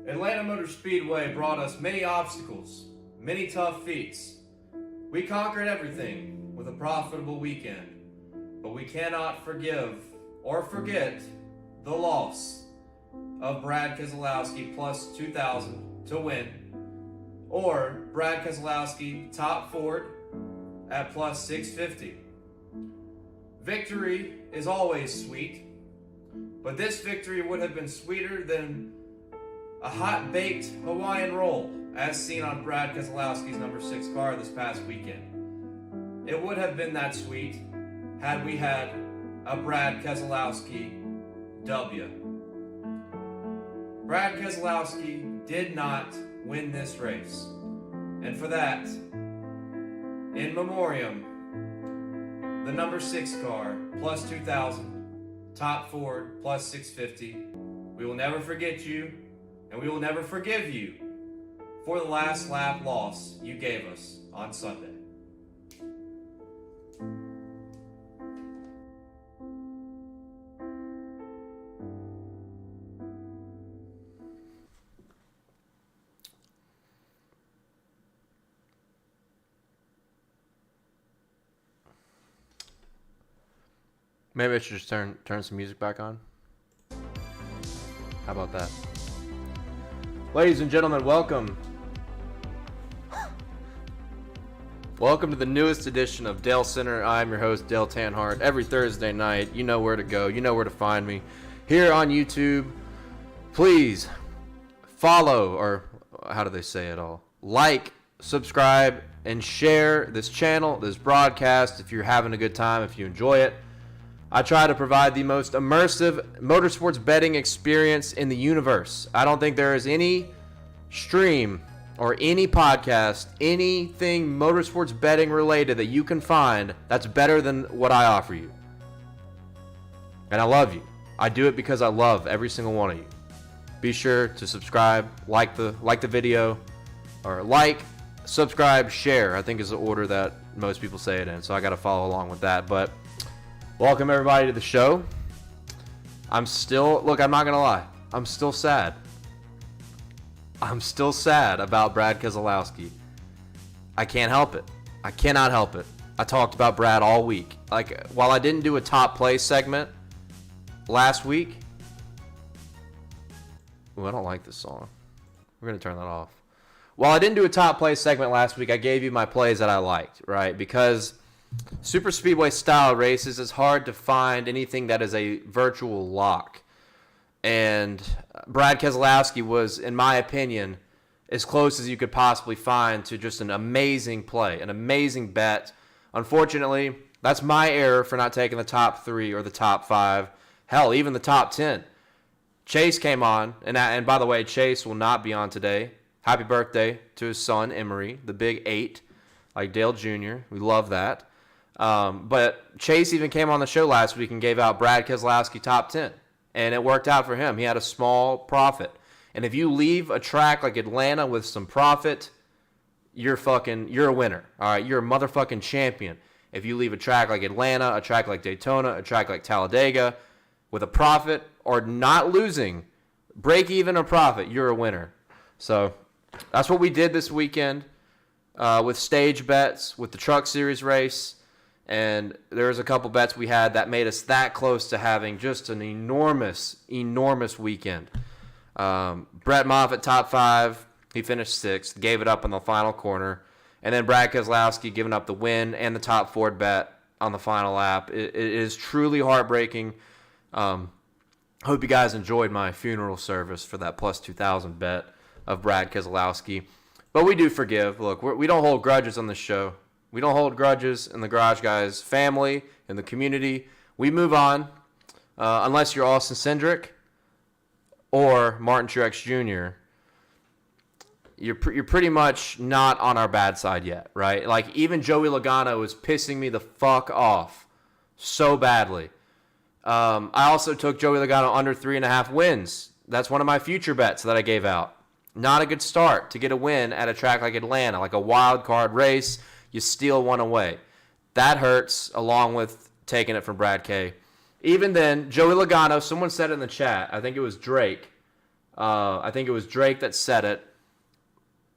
Atlanta Motor Speedway brought us many obstacles, many tough feats. We conquered everything with a profitable weekend, but we cannot forgive or forget the loss of Brad Keselowski plus 2,000 to win, or Brad Keselowski top Ford at plus 650. Victory is always sweet, but this victory would have been sweeter than a hot-baked Hawaiian roll as seen on Brad Keselowski's number 6 car this past weekend. It would have been that sweet had we had a Brad Keselowski W. Brad Keselowski did not win this race, and for that, in memoriam, the number 6 car plus 2,000, top Ford plus 650. We will never forget you, and we will never forgive you for the last lap loss you gave us on Sunday. Maybe I should just turn some music back on. How about that? Ladies and gentlemen, welcome. Welcome to the newest edition of Dalescenter. I'm your host, Dale Tanhart. Every Thursday night, you know where to go. You know where to find me. Here on YouTube, please follow, or how do they say it all? Like, subscribe, and share this channel, this broadcast if you're having a good time, if you enjoy it. I try to provide the most immersive motorsports betting experience in the universe. I don't think there is any stream or any podcast, anything motorsports betting related that you can find that's better than what I offer you. And I love you. I do it because I love every single one of you. Be sure to subscribe, like the video, or like, subscribe, share, I think is the order that most people say it in. So I got to follow along with that. But welcome everybody to the show. I'm not going to lie. I'm still sad. I'm still sad about Brad Keselowski. I can't help it. I cannot help it. I talked about Brad all week. Like, while I didn't do a top play segment last week. Ooh, I don't like this song. We're going to turn that off. While I didn't do a top play segment last week, I gave you my plays that I liked, right? Because super speedway style races, it's hard to find anything that is a virtual lock. And Brad Keselowski was, in my opinion, as close as you could possibly find to just an amazing play, an amazing bet. Unfortunately, that's my error for not taking the top 3 or the top 5. Hell, even the top 10. Chase came on, and by the way, Chase will not be on today. Happy birthday to his son, Emery, the big 8, like Dale Jr. We love that. But Chase even came on the show last week and gave out Brad Keselowski top 10. And it worked out for him. He had a small profit. And if you leave a track like Atlanta with some profit, you're a winner. All right, you're a motherfucking champion. If you leave a track like Atlanta, a track like Daytona, a track like Talladega with a profit or not losing, break even or profit, you're a winner. So that's what we did this weekend with stage bets, with the Truck Series race. And there's a couple bets we had that made us that close to having just an enormous weekend. Brett Moffitt, top 5. He finished 6th, gave it up in the final corner. And then Brad Keselowski giving up the win and the top Ford bet on the final lap. It is truly heartbreaking. Hope you guys enjoyed my funeral service for that plus 2,000 bet of Brad Keselowski. But we do forgive. Look, we don't hold grudges on this show. We don't hold grudges in the Garage Guys family, in the community. We move on, unless you're Austin Cindric or Martin Truex Jr. You're pretty much not on our bad side yet, right? Like, even Joey Logano is pissing me the fuck off so badly. I also took Joey Logano under 3.5 wins. That's one of my future bets that I gave out. Not a good start to get a win at a track like Atlanta, like a wild card race. You steal one away. That hurts, along with taking it from Brad K. Even then, Joey Logano, someone said in the chat, I think it was Drake, I think it was Drake that said it.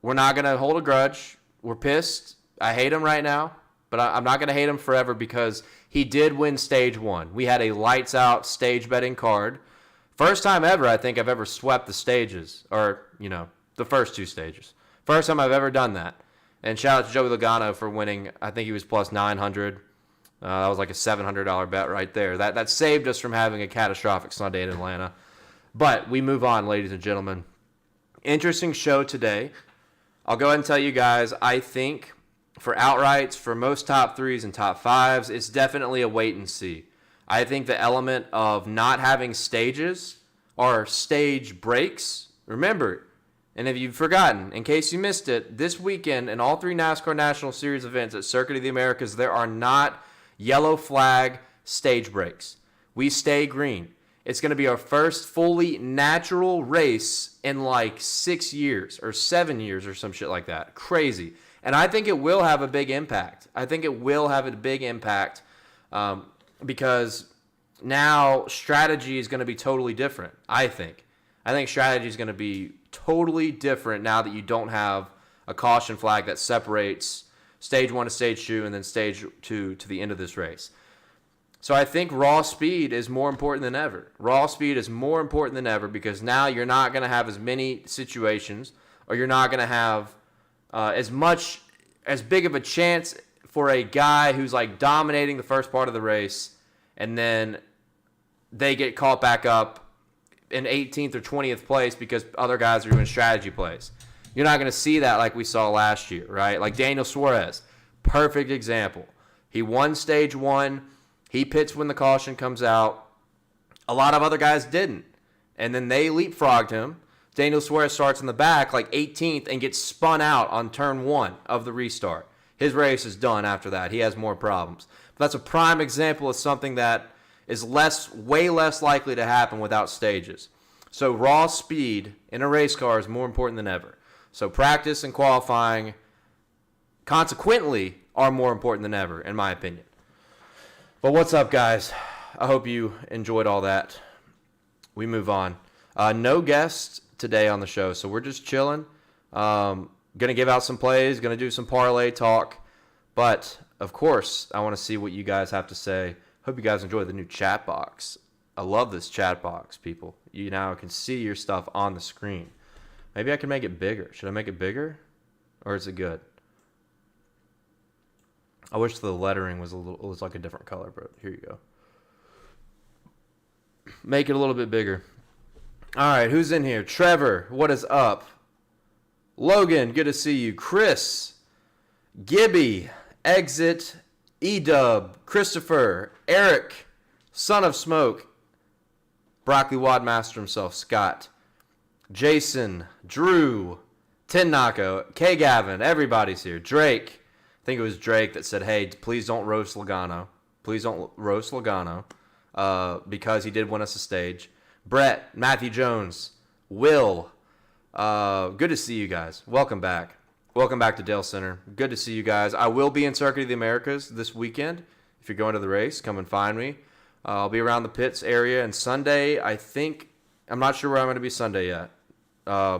We're not going to hold a grudge. We're pissed. I hate him right now, but I'm not going to hate him forever because he did win stage 1. We had a lights out stage betting card. First time ever, I think I've ever swept the stages, or, the first 2 stages. First time I've ever done that. And shout out to Joey Logano for winning. I think he was plus 900. That was like a $700 bet right there. That saved us from having a catastrophic Sunday in Atlanta. But we move on, ladies and gentlemen. Interesting show today. I'll go ahead and tell you guys, I think for outrights, for most top 3s and top 5s, it's definitely a wait and see. I think the element of not having stages or stage breaks, remember, and if you've forgotten, in case you missed it, this weekend in all 3 NASCAR National Series events at Circuit of the Americas, there are not yellow flag stage breaks. We stay green. It's going to be our first fully natural race in like 6 years or 7 years or some shit like that. Crazy. And I think it will have a big impact. Because now strategy is going to be totally different, I think. I think strategy is going to be totally different now that you don't have a caution flag that separates stage 1 to stage 2 and then stage 2 to the end of this race. So I think raw speed is more important than ever. Raw speed is more important than ever because now you're not going to have as many situations, or you're not going to have as big of a chance for a guy who's like dominating the first part of the race and then they get caught back up in 18th or 20th place because other guys are doing strategy plays. You're not going to see that like we saw last year, right? Like Daniel Suarez, perfect example. He won stage 1. He pits when the caution comes out. A lot of other guys didn't. And then they leapfrogged him. Daniel Suarez starts in the back like 18th and gets spun out on turn 1 of the restart. His race is done after that. He has more problems. But that's a prime example of something that is way less likely to happen without stages. So raw speed in a race car is more important than ever. So practice and qualifying, consequently, are more important than ever, in my opinion. But what's up, guys? I hope you enjoyed all that. We move on. No guests today on the show, so we're just chilling. Going to give out some plays, going to do some parlay talk. But, of course, I want to see what you guys have to say. Hope you guys enjoy the new chat box. I love this chat box, people. You now can see your stuff on the screen. Maybe I can make it bigger. Should I make it bigger? Or is it good? I wish the lettering was like a different color, bro. Here you go. Make it a little bit bigger. All right, who's in here? Trevor, what is up? Logan, good to see you. Chris, Gibby, Exit, Edub, Christopher, Eric, Son of Smoke, Broccoli Wadmaster himself, Scott, Jason, Drew, Tin Nako, K Gavin, everybody's here. Drake, I think it was Drake that said, hey, please don't roast Logano. Please don't roast Logano because he did win us a stage. Brett, Matthew Jones, Will, good to see you guys. Welcome back. Welcome back to Dalescenter. Good to see you guys. I will be in Circuit of the Americas this weekend. If you're going to the race, come and find me. I'll be around the pits area. And Sunday, I'm not sure where I'm going to be Sunday yet.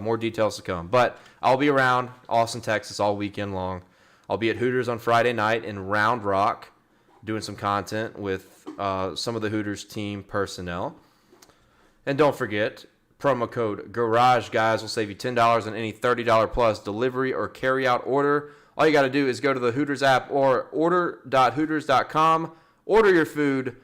More details to come. But I'll be around Austin, Texas all weekend long. I'll be at Hooters on Friday night in Round Rock doing some content with some of the Hooters team personnel. And don't forget, promo code GARAGE, guys, will save you $10 on any $30 plus delivery or carry-out order. All you got to do is go to the Hooters app or order.hooters.com, order your food,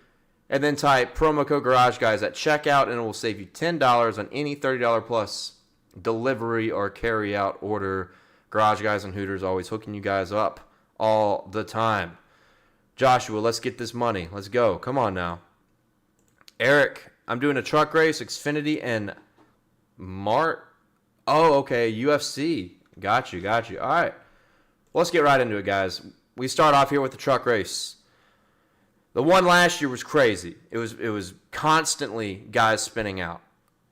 and then type promo code GARAGE, guys, at checkout, and it will save you $10 on any $30 plus delivery or carry-out order. Garage Guys and Hooters always hooking you guys up all the time. Joshua, let's get this money. Let's go. Come on now. Eric, I'm doing a truck race, Xfinity, and Oh, okay, UFC. Got you. All right. Well, let's get right into it, guys. We start off here with the truck race. The one last year was crazy. It was constantly guys spinning out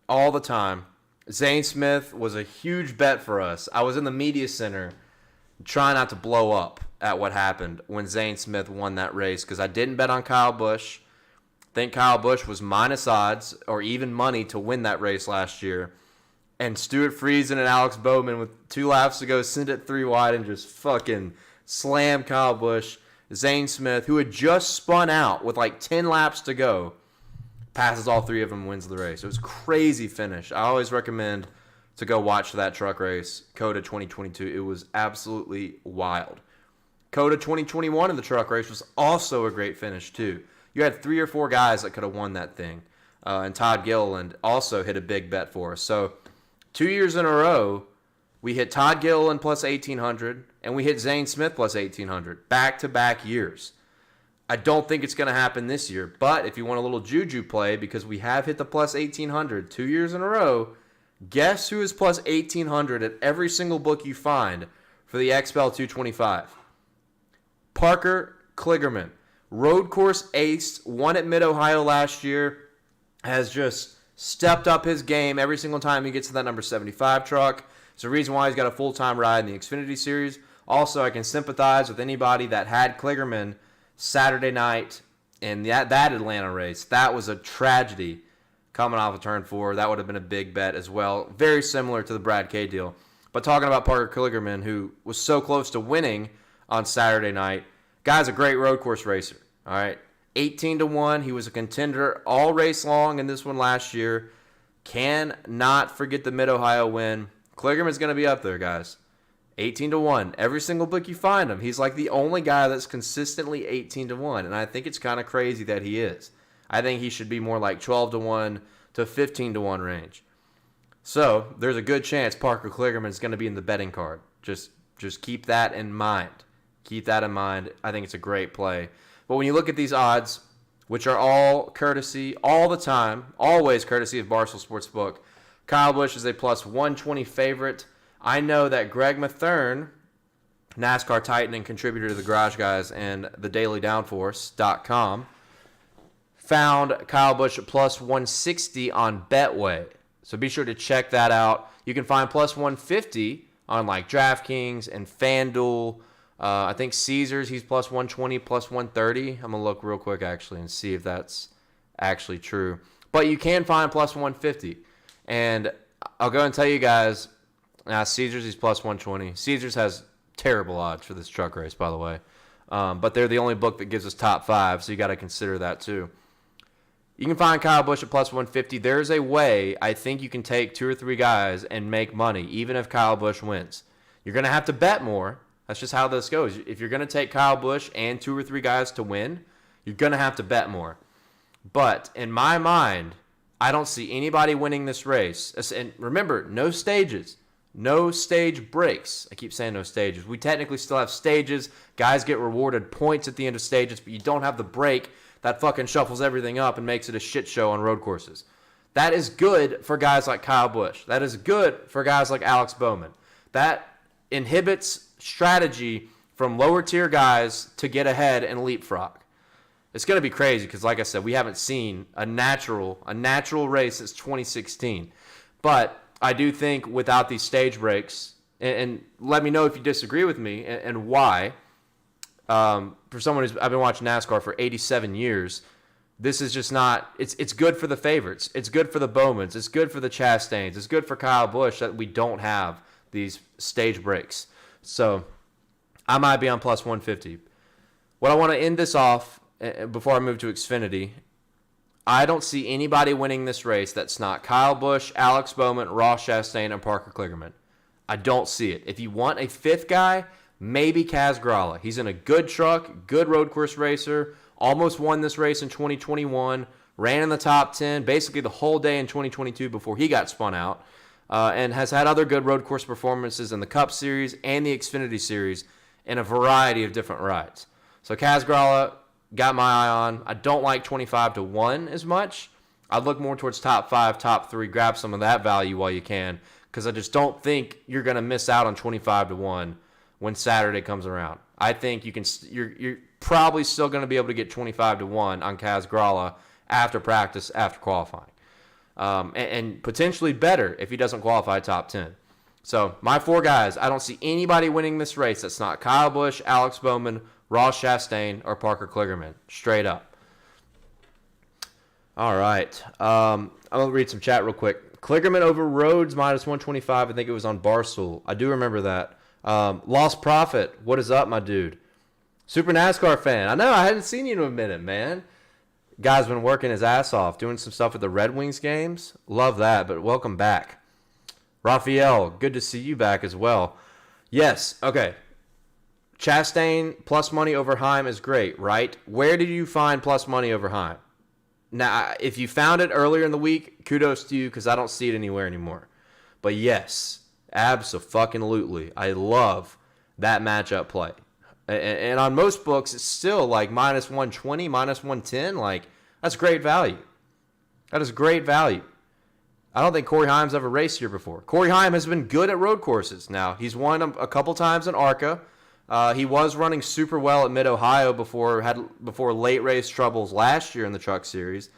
all the time. Zane Smith was a huge bet for us. I was in the media center trying not to blow up at what happened when Zane Smith won that race because I didn't bet on Kyle Busch. I think Kyle Busch was minus odds or even money to win that race last year. and Stuart Friesen and Alex Bowman with 2 laps to go send it 3 wide and just fucking slam Kyle Busch. Zane Smith, who had just spun out with like 10 laps to go, passes all 3 of them and wins the race. It was a crazy finish. I always recommend to go watch that truck race, Cota 2022. It was absolutely wild. Cota 2021 in the truck race was also a great finish too. You had 3 or 4 guys that could have won that thing. And Todd Gilliland also hit a big bet for us. So 2 years in a row, we hit Todd Gilliland plus 1,800, and we hit Zane Smith plus 1,800. Back-to-back years. I don't think it's going to happen this year. But if you want a little juju play, because we have hit the plus 1,800 2 years in a row, guess who is plus 1,800 at every single book you find for the XPEL 225? Parker Kligerman. Road course ace, won at Mid-Ohio last year, has just stepped up his game every single time he gets to that number 75 truck. It's the reason why he's got a full-time ride in the Xfinity Series. Also, I can sympathize with anybody that had Kligerman Saturday night in that Atlanta race. That was a tragedy coming off of turn 4. That would have been a big bet as well. Very similar to the Brad K deal. But talking about Parker Kligerman, who was so close to winning on Saturday night, guy's a great road course racer. All right, 18-1. He was a contender all race long in this one last year. Cannot forget the Mid-Ohio win. Kligerman's going to be up there, guys. 18-1. Every single book you find him, he's like the only guy that's consistently 18-1, and I think it's kind of crazy that he is. I think he should be more like 12-1 to 15-1 range. So there's a good chance Parker Kligerman's going to be in the betting card. Just keep that in mind. Keep that in mind. I think it's a great play. But when you look at these odds, which are all courtesy, all the time, always courtesy of Barstool Sportsbook, Kyle Busch is a plus 120 favorite. I know that Greg Mathern, NASCAR Titan and contributor to the Garage Guys and the DailyDownforce.com, found Kyle Busch at plus 160 on Betway. So be sure to check that out. You can find plus 150 on like DraftKings and FanDuel. I think Caesars, he's plus 120, plus 130. I'm going to look real quick, actually, and see if that's actually true. But you can find plus 150. And I'll go and tell you guys, Caesars, he's plus 120. Caesars has terrible odds for this truck race, by the way. But they're the only book that gives us top 5, so you got to consider that too. You can find Kyle Busch at plus 150. There's a way I think you can take 2 or 3 guys and make money, even if Kyle Busch wins. You're going to have to bet more. That's just how this goes. If you're going to take Kyle Busch and 2 or 3 guys to win, you're going to have to bet more. But in my mind, I don't see anybody winning this race. And remember, no stages. No stage breaks. I keep saying no stages. We technically still have stages. Guys get rewarded points at the end of stages, but you don't have the break that fucking shuffles everything up and makes it a shit show on road courses. That is good for guys like Kyle Busch. That is good for guys like Alex Bowman. That inhibits strategy from lower tier guys to get ahead and leapfrog. It's going to be crazy because, like I said, we haven't seen a natural race since 2016. But I do think without these stage breaks, and let me know if you disagree with me and why. For someone I've been watching NASCAR for 87 years, this is just not. It's good for the favorites. It's good for the Bowmans. It's good for the Chastains. It's good for Kyle Busch that we don't have these stage breaks. So I might be on plus 150. What I want to end this off before I move to Xfinity, I don't see anybody winning this race that's not Kyle Busch, Alex Bowman, Ross Chastain, and Parker Kligerman. I don't see it. If you want a 5th guy, maybe Kaz Grala. He's in a good truck, good road course racer, almost won this race in 2021, ran in the top 10 basically the whole day in 2022 before he got spun out, and has had other good road course performances in the Cup Series and the Xfinity Series in a variety of different rides. So Kaz Grala, got my eye on. I don't like 25-1 as much. I'd look more towards top 5, top 3. Grab some of that value while you can, because I just don't think you're going to miss out on 25-1 when Saturday comes around. I think you're probably still going to be able to get 25-1 on Kaz Grala after practice, after qualifying, and potentially better if he doesn't qualify top 10. So my 4 guys, I don't see anybody winning this race that's not Kyle Busch, Alex Bowman, Ross Chastain, or Parker Kligerman. Straight up. All right. I'm going to read some chat real quick. Kligerman over Rhodes minus 125. I think it was on Barstool. I do remember that. Lost Profit. What is up, my dude? Super NASCAR fan. I know. I hadn't seen you in a minute, man. Guy's been working his ass off, doing some stuff at the Red Wings games. Love that, but welcome back. Raphael, good to see you back as well. Yes, okay. Chastain plus money over Heim is great, right? Where did you find plus money over Heim? Now, if you found it earlier in the week, kudos to you because I don't see it anywhere anymore. But yes, abso-fucking-lutely. I love that matchup play. And on most books, it's still like minus 120, minus 110. Like, that's great value. That is great value. I don't think Corey Haim's ever raced here before. Corey Haim has been good at road courses. Now, he's won a couple times in ARCA. He was running super well at Mid-Ohio before late race troubles last year in the Truck Series.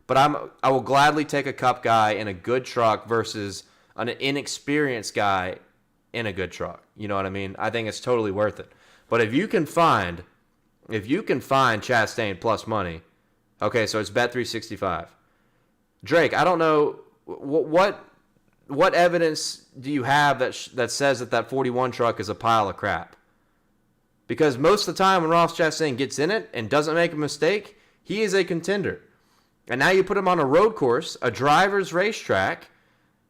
But I will gladly take a Cup guy in a good truck versus an inexperienced guy in a good truck. You know what I mean? I think it's totally worth it. But if you can find Chastain plus money, okay, so it's Bet365. Drake, I don't know what evidence do you have that says that 41 truck is a pile of crap? Because most of the time when Ross Chastain gets in it and doesn't make a mistake, he is a contender. And now you put him on a road course, a driver's racetrack,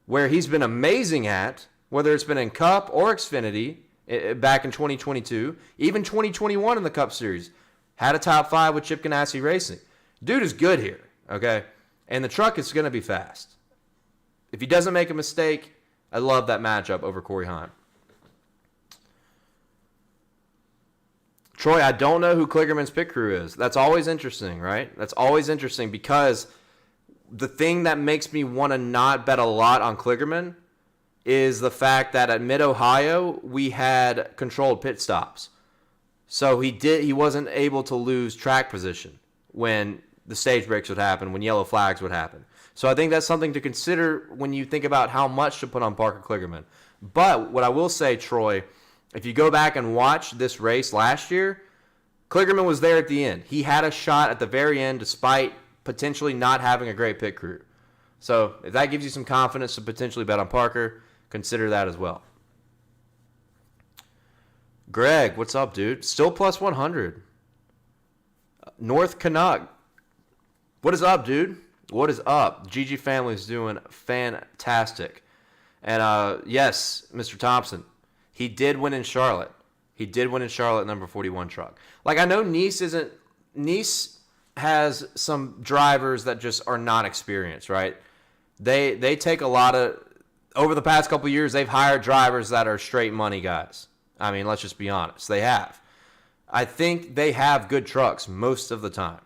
where he's been amazing at, whether it's been in Cup or Xfinity back in 2022, even 2021 in the Cup Series, had a top 5 with Chip Ganassi Racing. Dude is good here, okay? And the truck is going to be fast. If he doesn't make a mistake, I love that matchup over Corey Haim. Troy, I don't know who Kligerman's pit crew is. That's always interesting, right? That's always interesting because the thing that makes me want to not bet a lot on Kligerman is the fact that at Mid-Ohio, we had controlled pit stops. So he wasn't able to lose track position when the stage breaks would happen, when yellow flags would happen. So I think that's something to consider when you think about how much to put on Parker Kligerman. But what I will say, Troy, if you go back and watch this race last year, Kligerman was there at the end. He had a shot at the very end despite potentially not having a great pit crew. So if that gives you some confidence to potentially bet on Parker, consider that as well. Greg, what's up, dude? Still plus 100. North Canuck. What is up, dude? What is up? GG family's doing fantastic. And yes, Mr. Thompson, he did win in Charlotte. He did win in Charlotte, number 41 truck. Like, I know Nice has some drivers that just are not experienced, right? They take a lot of, over the past couple of years, they've hired drivers that are straight money guys. I mean, let's just be honest. They have. I think they have good trucks most of the time.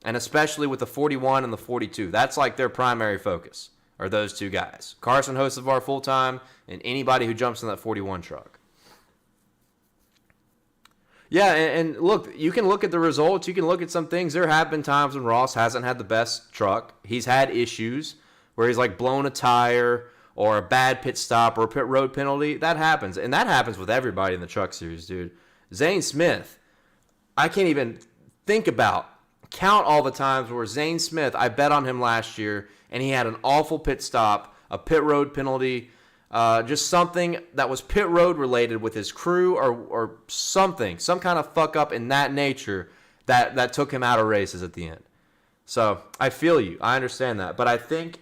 And especially with the 41 and the 42. That's like their primary focus, are those two guys. Carson Hocevar full-time, and anybody who jumps in that 41 truck. Yeah, and look, you can look at the results. You can look at some things. There have been times when Ross hasn't had the best truck. He's had issues where he's like blown a tire or a bad pit stop or a pit road penalty. That happens. And that happens with everybody in the Truck Series, dude. Zane Smith, I can't even count all the times where Zane Smith, I bet on him last year, and he had an awful pit stop, a pit road penalty, just something that was pit road related with his crew or something, some kind of fuck up in that nature that took him out of races at the end. So I feel you. I understand that. But I think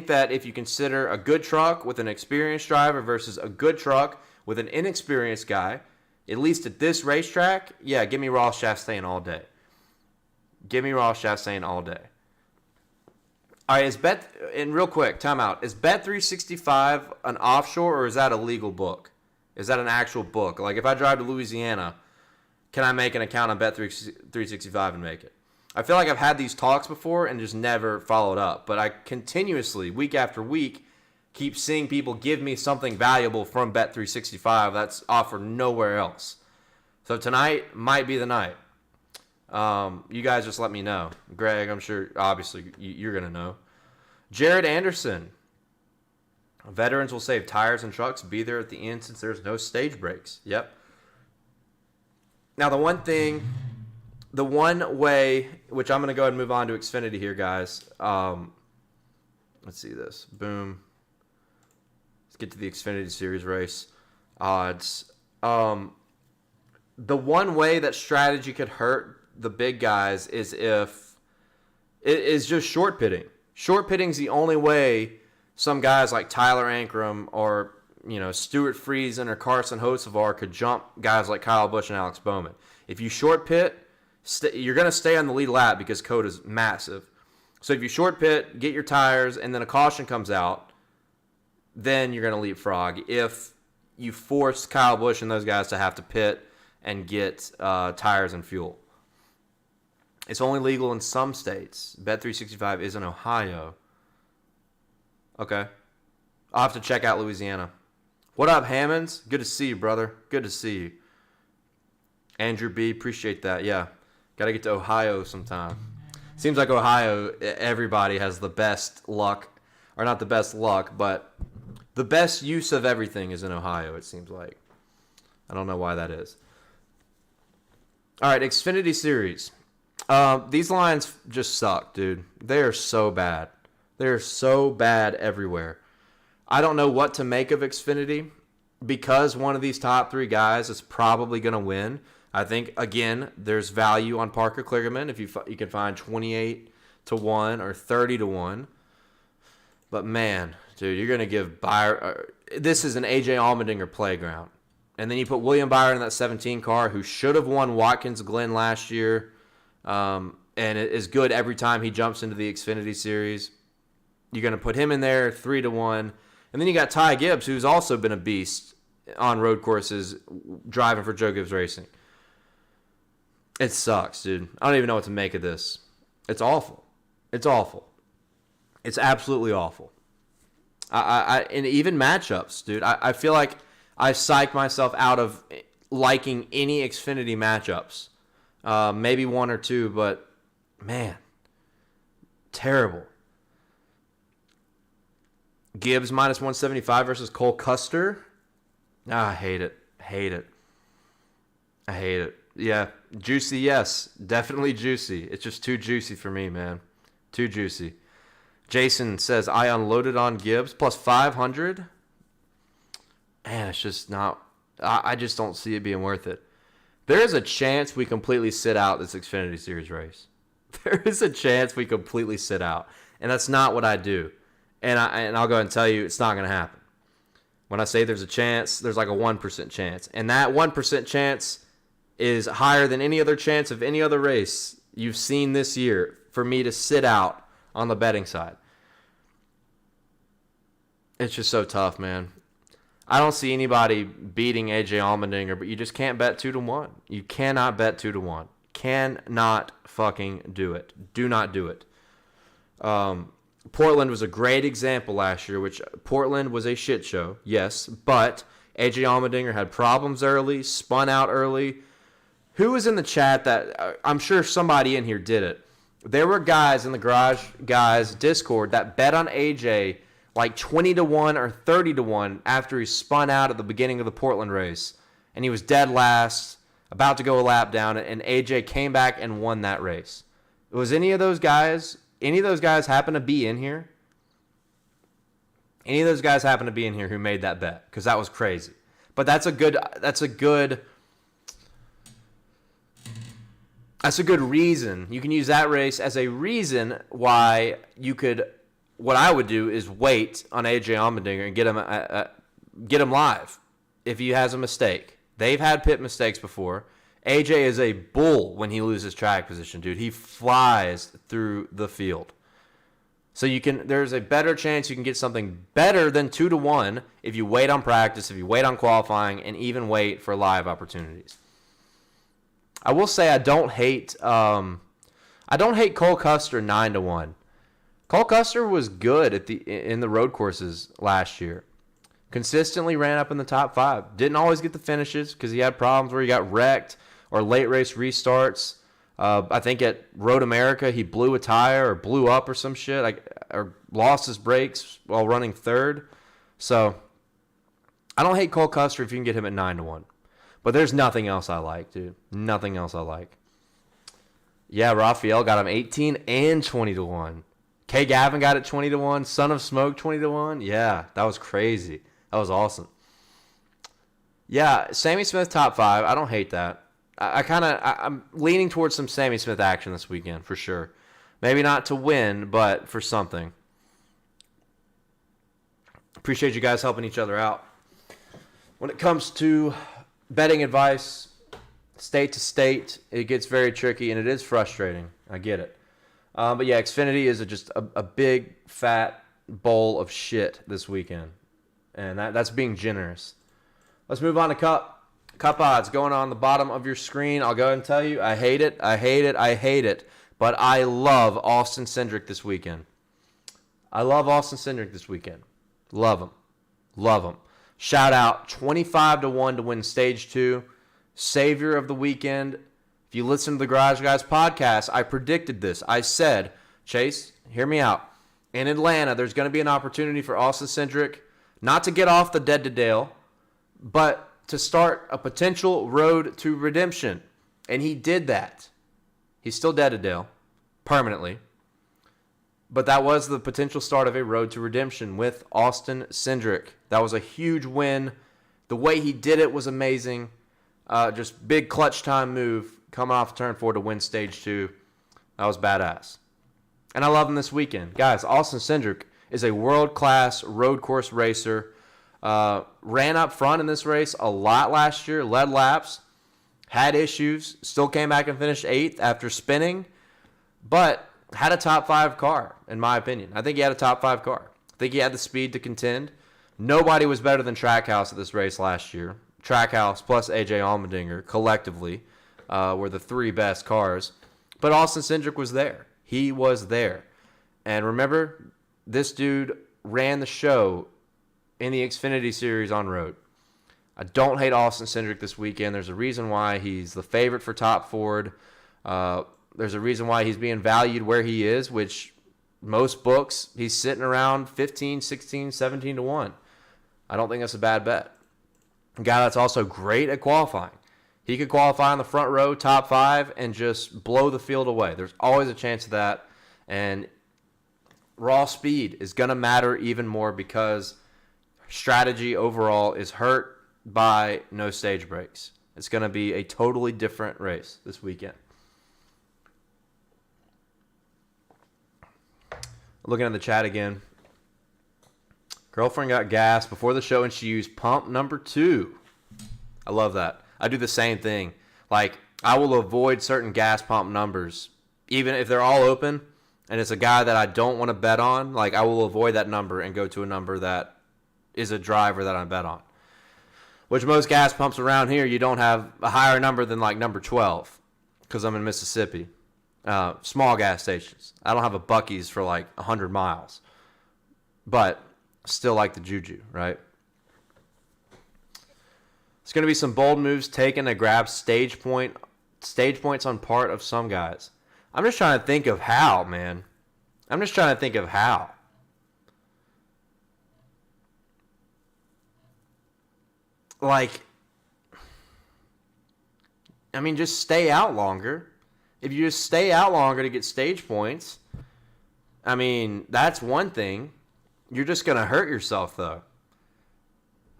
that if you consider a good truck with an experienced driver versus a good truck with an inexperienced guy, at least at this racetrack, yeah, give me Ross Chastain all day. Give me Ross Chastain all day. All right, and real quick, timeout. Is Bet365 an offshore or is that a legal book? Is that an actual book? Like if I drive to Louisiana, can I make an account on Bet365 and make it? I feel like I've had these talks before and just never followed up. But I continuously, week after week, keep seeing people give me something valuable from Bet365 that's offered nowhere else. So tonight might be the night. You guys just let me know. Greg, I'm sure, obviously, you're going to know. Jared Anderson. Veterans will save tires and trucks. Be there at the end since there's no stage breaks. Yep. Now, the one way, which I'm going to go ahead and move on to Xfinity here, guys. Let's see this. Boom. Let's get to the Xfinity Series race odds. The one way that strategy could hurt the big guys is if it is just short pitting. Short pitting is the only way some guys like Tyler Ankrum or Stuart Friesen or Carson Hocevar could jump guys like Kyle Busch and Alex Bowman. If you short pit, you're going to stay on the lead lap because Cota's massive. So if you short pit, get your tires, and then a caution comes out, then you're going to leapfrog. If you force Kyle Busch and those guys to have to pit and get tires and fuel. It's only legal in some states. Bet365 is in Ohio. Okay. I'll have to check out Louisiana. What up, Hammonds? Good to see you, brother. Good to see you. Andrew B., appreciate that. Yeah. Got to get to Ohio sometime. Seems like Ohio, everybody has the best luck. Or not the best luck, but the best use of everything is in Ohio, it seems like. I don't know why that is. All right, Xfinity Series. These lines just suck, dude. They are so bad. They're so bad everywhere. I don't know what to make of Xfinity because one of these top three guys is probably going to win. I think, again, there's value on Parker Kligerman if you can find 28 to 1 or 30 to 1. But, man, dude, you're going to give Byron this is an A.J. Allmendinger playground. And then you put William Byron in that 17 car who should have won Watkins Glen last year and is good every time he jumps into the Xfinity Series. You're going to put him in there 3 to 1. And then you got Ty Gibbs, who's also been a beast on road courses driving for Joe Gibbs Racing. It sucks, dude. I don't even know what to make of this. It's awful. It's awful. It's absolutely awful. And even matchups, dude. I feel like I psyched myself out of liking any Xfinity matchups. Maybe one or two, but man, terrible. Gibbs minus 175 versus Cole Custer. I hate it. Hate it. I hate it. Yeah, juicy, yes. Definitely juicy. It's just too juicy for me, man. Too juicy. Jason says, I unloaded on Gibbs plus 500. Man, it's just not... I just don't see it being worth it. There is a chance we completely sit out this Xfinity Series race. There is a chance we completely sit out. And that's not what I do. And I'll go ahead and tell you, it's not going to happen. When I say there's a chance, there's like a 1% chance. And that 1% chance is higher than any other chance of any other race you've seen this year for me to sit out on the betting side. It's just so tough, man. I don't see anybody beating A.J. Allmendinger, but you just can't bet 2 to 1. You cannot bet 2 to 1. Cannot fucking do it. Do not do it. Portland was a great example last year, which Portland was a shit show, yes, but A.J. Allmendinger had problems early, spun out early. Who was in the chat that, I'm sure somebody in here did it. There were guys in the Garage Guys Discord that bet on A.J. like 20 to 1 or 30 to 1 after he spun out at the beginning of the Portland race. And he was dead last, about to go a lap down, and A.J. came back and won that race. Was any of those guys happen to be in here? Any of those guys happen to be in here who made that bet? Because that was crazy. But that's a good reason. You can use that race as a reason why you could. What I would do is wait on A.J. Allmendinger and get him live if he has a mistake. They've had pit mistakes before. A.J. is a bull when he loses track position, dude. He flies through the field. So there's a better chance you can get something better than 2 to 1 if you wait on practice, if you wait on qualifying, and even wait for live opportunities. I will say I don't hate Cole Custer 9 to 1. Cole Custer was good in the road courses last year. Consistently ran up in the top 5. Didn't always get the finishes because he had problems where he got wrecked or late race restarts. I think at Road America he blew a tire or blew up or some shit, or lost his brakes while running third. So I don't hate Cole Custer if you can get him at 9 to 1. But there's nothing else I like, dude. Nothing else I like. Yeah, Raphael got him 18 and 20 to 1. K. Gavin got it 20-1. Son of Smoke 20-1. Yeah, that was crazy. That was awesome. Yeah, Sammy Smith top 5. I don't hate that. I'm leaning towards some Sammy Smith action this weekend for sure. Maybe not to win, but for something. Appreciate you guys helping each other out. When it comes to betting advice, state to state, it gets very tricky and it is frustrating. I get it. But yeah, Xfinity is just a big, fat bowl of shit this weekend. And that's being generous. Let's move on to Cup. Cup odds going on the bottom of your screen. I'll go ahead and tell you, I hate it. But I love Austin Cindric this weekend. Love him. Shout out 25-1 to win stage 2. Savior of the weekend. If you listen to the Garage Guys podcast, I predicted this. I said, Chase, hear me out. In Atlanta, there's going to be an opportunity for Austin Cindric not to get off the dead to Dale, but to start a potential road to redemption. And he did that. He's still dead to Dale, permanently. But that was the potential start of a road to redemption with Austin Cindric. That was a huge win. The way he did it was amazing. Just big clutch time move coming off turn 4 to win stage 2. That was badass. And I love him this weekend. Guys, Austin Cindric is a world-class road course racer. Ran up front in this race a lot last year. Led laps. Had issues. Still came back and finished 8th after spinning. But had a top 5 car, in my opinion. I think he had a top 5 car. I think he had the speed to contend. Nobody was better than Trackhouse at this race last year. Trackhouse plus AJ Allmendinger collectively were the 3 best cars. But Austin Cindric was there. He was there. And remember, this dude ran the show in the Xfinity Series on road. I don't hate Austin Cindric this weekend. There's a reason why he's the favorite for Top Ford. There's a reason why he's being valued where he is, which most books, he's sitting around 15, 16, 17-1. I don't think that's a bad bet. A guy that's also great at qualifying. He could qualify on the front row, top 5, and just blow the field away. There's always a chance of that. And raw speed is going to matter even more because strategy overall is hurt by no stage breaks. It's going to be a totally different race this weekend. Looking at the chat again. Girlfriend got gas before the show and she used pump number 2. I love that. I do the same thing. Like, I will avoid certain gas pump numbers. Even if they're all open and it's a guy that I don't want to bet on, like, I will avoid that number and go to a number that is a driver that I bet on. Which most gas pumps around here, you don't have a higher number than, like, number 12 because I'm in Mississippi. Small gas stations. I don't have a Buc-ee's for like 100 miles. But still like the juju, right? It's going to be some bold moves taken to grab stage points on part of some guys. I'm just trying to think of how, man. Like, I mean, just stay out longer. If you just stay out longer to get stage points, I mean, that's one thing. You're just going to hurt yourself, though.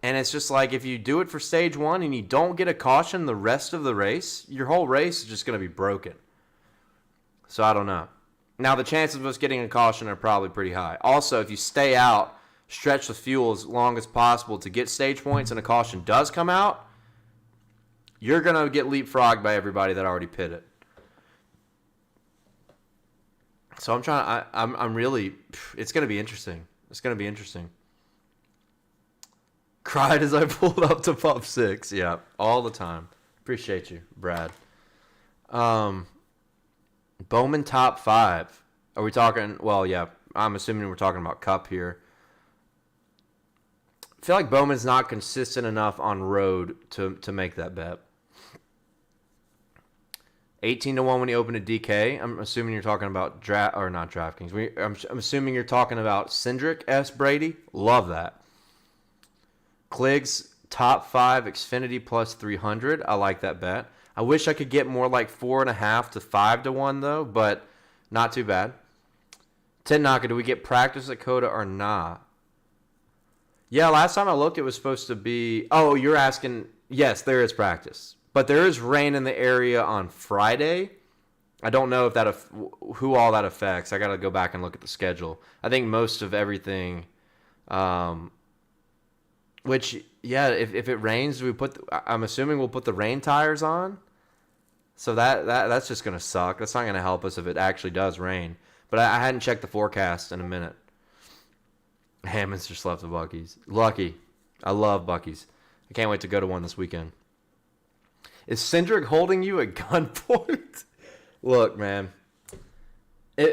And it's just like if you do it for stage 1 and you don't get a caution the rest of the race, your whole race is just going to be broken. So I don't know. Now, the chances of us getting a caution are probably pretty high. Also, if you stay out, stretch the fuel as long as possible to get stage points and a caution does come out, you're going to get leapfrogged by everybody that already pitted. So I'm really, it's going to be interesting. Cried as I pulled up to pump 6. Yeah, all the time. Appreciate you, Brad. Bowman top 5. Are we talking, well, yeah, I'm assuming we're talking about Cup here. I feel like Bowman's not consistent enough on road to make that bet. 18-1 when he opened a DK. I'm assuming you're talking about not DraftKings. I'm assuming you're talking about Cindric S. Brady. Love that. Cliggs top 5 Xfinity plus 300. I like that bet. I wish I could get more like 4.5 to 5-1 though, but not too bad. Knocker, do we get practice at Cota or not? Yeah, last time I looked, it was supposed to be... Oh, you're asking... Yes, there is practice. But there is rain in the area on Friday. I don't know if that who all that affects. I got to go back and look at the schedule. I think most of everything... which, yeah, if it rains, I'm assuming we'll put the rain tires on. So that's just going to suck. That's not going to help us if it actually does rain. But I hadn't checked the forecast in a minute. Hammond's just left the Buc-ee's. Lucky. I love Buc-ee's. I can't wait to go to one this weekend. Is Cindric holding you at gunpoint? Look, man.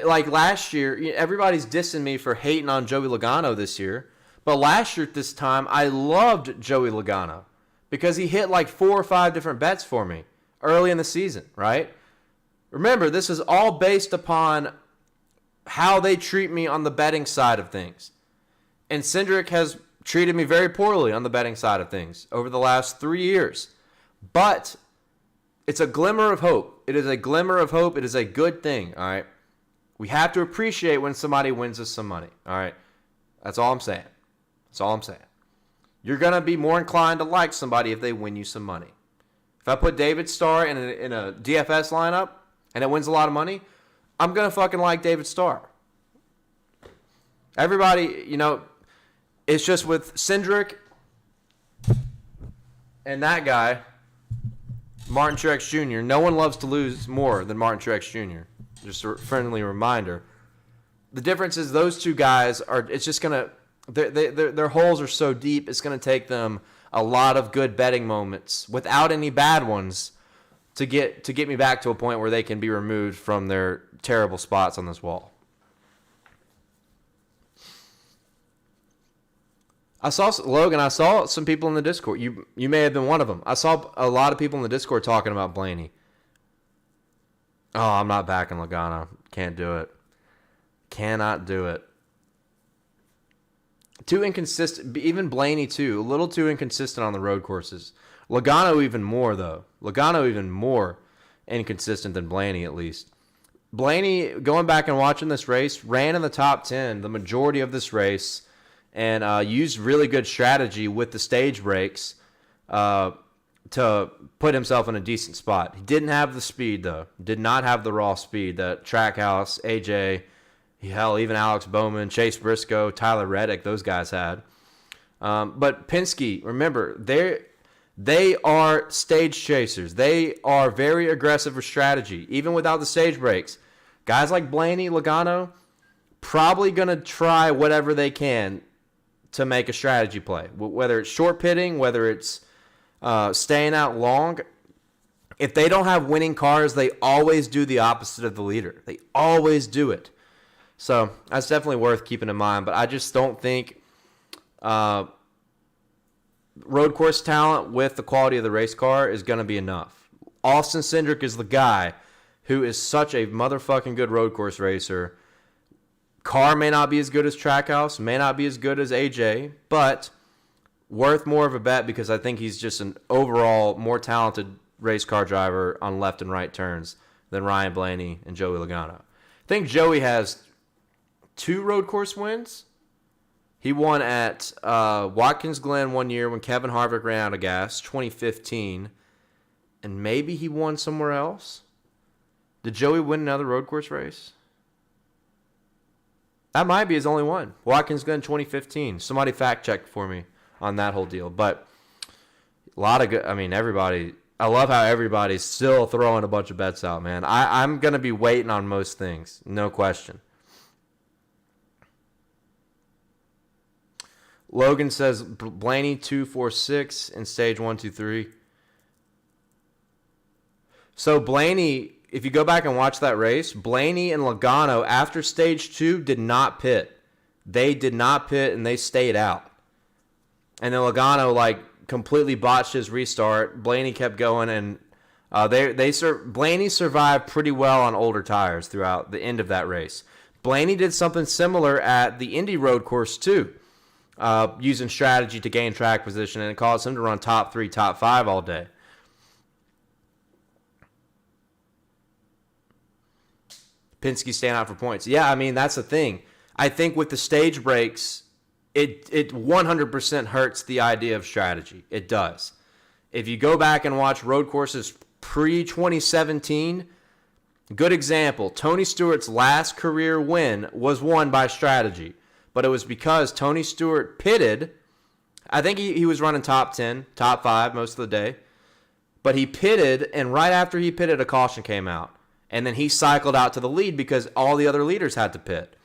Like last year, everybody's dissing me for hating on Joey Logano this year. But last year at this time, I loved Joey Logano because he hit like 4 or 5 different bets for me early in the season, right? Remember, this is all based upon how they treat me on the betting side of things. And Cindric has treated me very poorly on the betting side of things over the last 3 years. But it's a glimmer of hope. It is a glimmer of hope. It is a good thing, all right? We have to appreciate when somebody wins us some money, all right? That's all I'm saying. That's all I'm saying. You're going to be more inclined to like somebody if they win you some money. If I put David Starr in a DFS lineup and it wins a lot of money, I'm going to fucking like David Starr. Everybody, it's just with Cindric and that guy, Martin Truex Jr., no one loves to lose more than Martin Truex Jr. Just a friendly reminder. The difference is those two guys it's just going to, their holes are so deep, it's going to take them a lot of good betting moments without any bad ones to get me back to a point where they can be removed from their terrible spots on this wall. I saw some people in the Discord. You may have been one of them. I saw a lot of people in the Discord talking about Blaney. Oh, I'm not backing Logano. Can't do it. Cannot do it. Too inconsistent. Even Blaney, too. A little too inconsistent on the road courses. Logano even more, though. Logano even more inconsistent than Blaney, at least. Blaney, going back and watching this race, ran in the top 10 the majority of this race and used really good strategy with the stage breaks to put himself in a decent spot. He didn't have the speed, though. Did not have the raw speed that Trackhouse, AJ, hell, even Alex Bowman, Chase Briscoe, Tyler Reddick, those guys had. But Penske, remember, they are stage chasers. They are very aggressive with strategy, even without the stage breaks. Guys like Blaney, Logano, probably going to try whatever they can to make a strategy play. Whether it's short pitting, whether it's staying out long. If they don't have winning cars, they always do the opposite of the leader. They always do it. So that's definitely worth keeping in mind. But I just don't think road course talent with the quality of the race car is going to be enough. Austin Cindric is the guy who is such a motherfucking good road course racer. Car may not be as good as Trackhouse, may not be as good as AJ, but worth more of a bet because I think he's just an overall more talented race car driver on left and right turns than Ryan Blaney and Joey Logano. I think Joey has 2 road course wins. He won at Watkins Glen one year when Kevin Harvick ran out of gas, 2015, and maybe he won somewhere else. Did Joey win another road course race? That might be his only one. Watkins Glen 2015. Somebody fact check for me on that whole deal. But a lot of good. I mean, everybody. I love how everybody's still throwing a bunch of bets out, man. I'm going to be waiting on most things. No question. Logan says Blaney 246 in stage 1, 2, 3. So Blaney, if you go back and watch that race, Blaney and Logano after stage 2 did not pit. They did not pit and they stayed out. And then Logano completely botched his restart. Blaney kept going and Blaney survived pretty well on older tires throughout the end of that race. Blaney did something similar at the Indy road course too. Using strategy to gain track position, and it caused him to run top 3, top 5 all day. Penske staying out for points. Yeah, I mean, that's the thing. I think with the stage breaks, it 100% hurts the idea of strategy. It does. If you go back and watch road courses pre-2017, good example, Tony Stewart's last career win was won by strategy. But it was because Tony Stewart pitted. I think he was running top 10, top 5 most of the day. But he pitted, and right after he pitted, a caution came out. And then he cycled out to the lead because all the other leaders had to pit.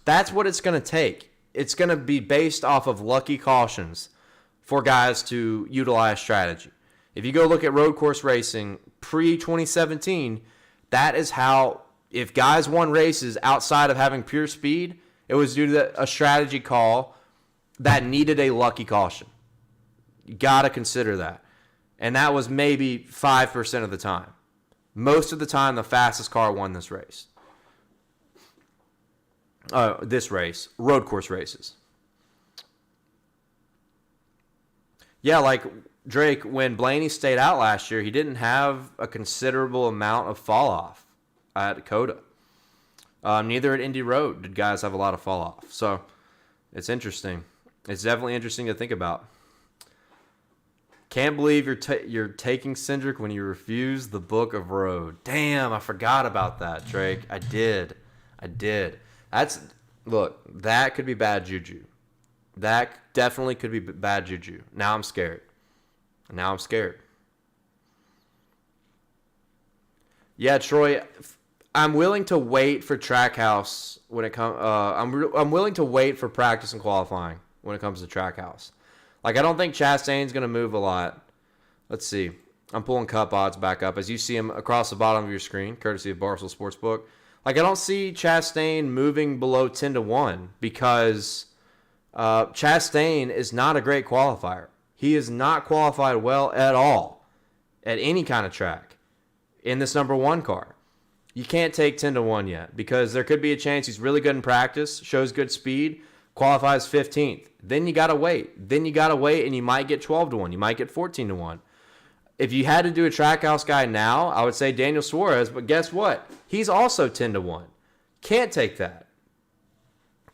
That's what it's going to take. It's going to be based off of lucky cautions for guys to utilize strategy. If you go look at road course racing pre-2017, that is how, if guys won races outside of having pure speed, it was due to a strategy call that needed a lucky caution. You got to consider that. And that was maybe 5% of the time. Most of the time, the fastest car won this race. Road course races. Yeah, like Drake, when Blaney stayed out last year, he didn't have a considerable amount of fall off at Cota. Neither at Indy Road did guys have a lot of fall off. So it's interesting. It's definitely interesting to think about. Can't believe you're taking Cindric when you refuse the Book of Road. Damn, I forgot about that, Drake. I did. That could be bad juju. That definitely could be bad juju. Now I'm scared. Yeah, Troy, I'm willing to wait for Trackhouse when it comes. I'm willing to wait for practice and qualifying when it comes to Trackhouse. Like, I don't think Chastain's going to move a lot. Let's see. I'm pulling cup odds back up as you see them across the bottom of your screen, courtesy of Barstool Sportsbook. Like, I don't see Chastain moving below 10-1 because Chastain is not a great qualifier. He is not qualified well at all at any kind of track in this number 1 car. You can't take 10-1 yet because there could be a chance he's really good in practice, shows good speed, qualifies 15th. Then you got to wait. And you might get 12-1. You might get 14-1. If you had to do a Trackhouse guy now, I would say Daniel Suarez, but guess what? He's also 10-1. Can't take that.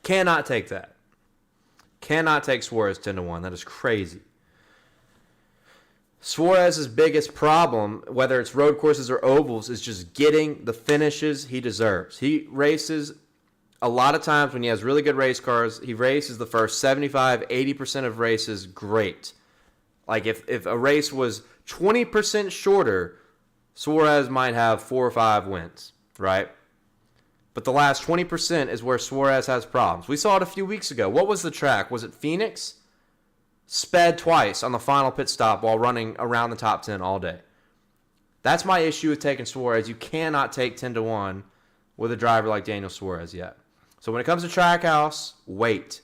Cannot take that. Cannot take Suarez 10-1. That is crazy. Suarez's biggest problem, whether it's road courses or ovals, is just getting the finishes he deserves. He races a lot of times when he has really good race cars, he races the first 75-80% of races great. Like if a race was 20% shorter, Suarez might have 4 or 5 wins, right? But the last 20% is where Suarez has problems. We saw it a few weeks ago. What was the track? Was it Phoenix? Sped twice on the final pit stop while running around the top 10 all day. That's my issue with taking Suarez. You cannot take 10-1 with a driver like Daniel Suarez yet. So when it comes to Trackhouse, wait.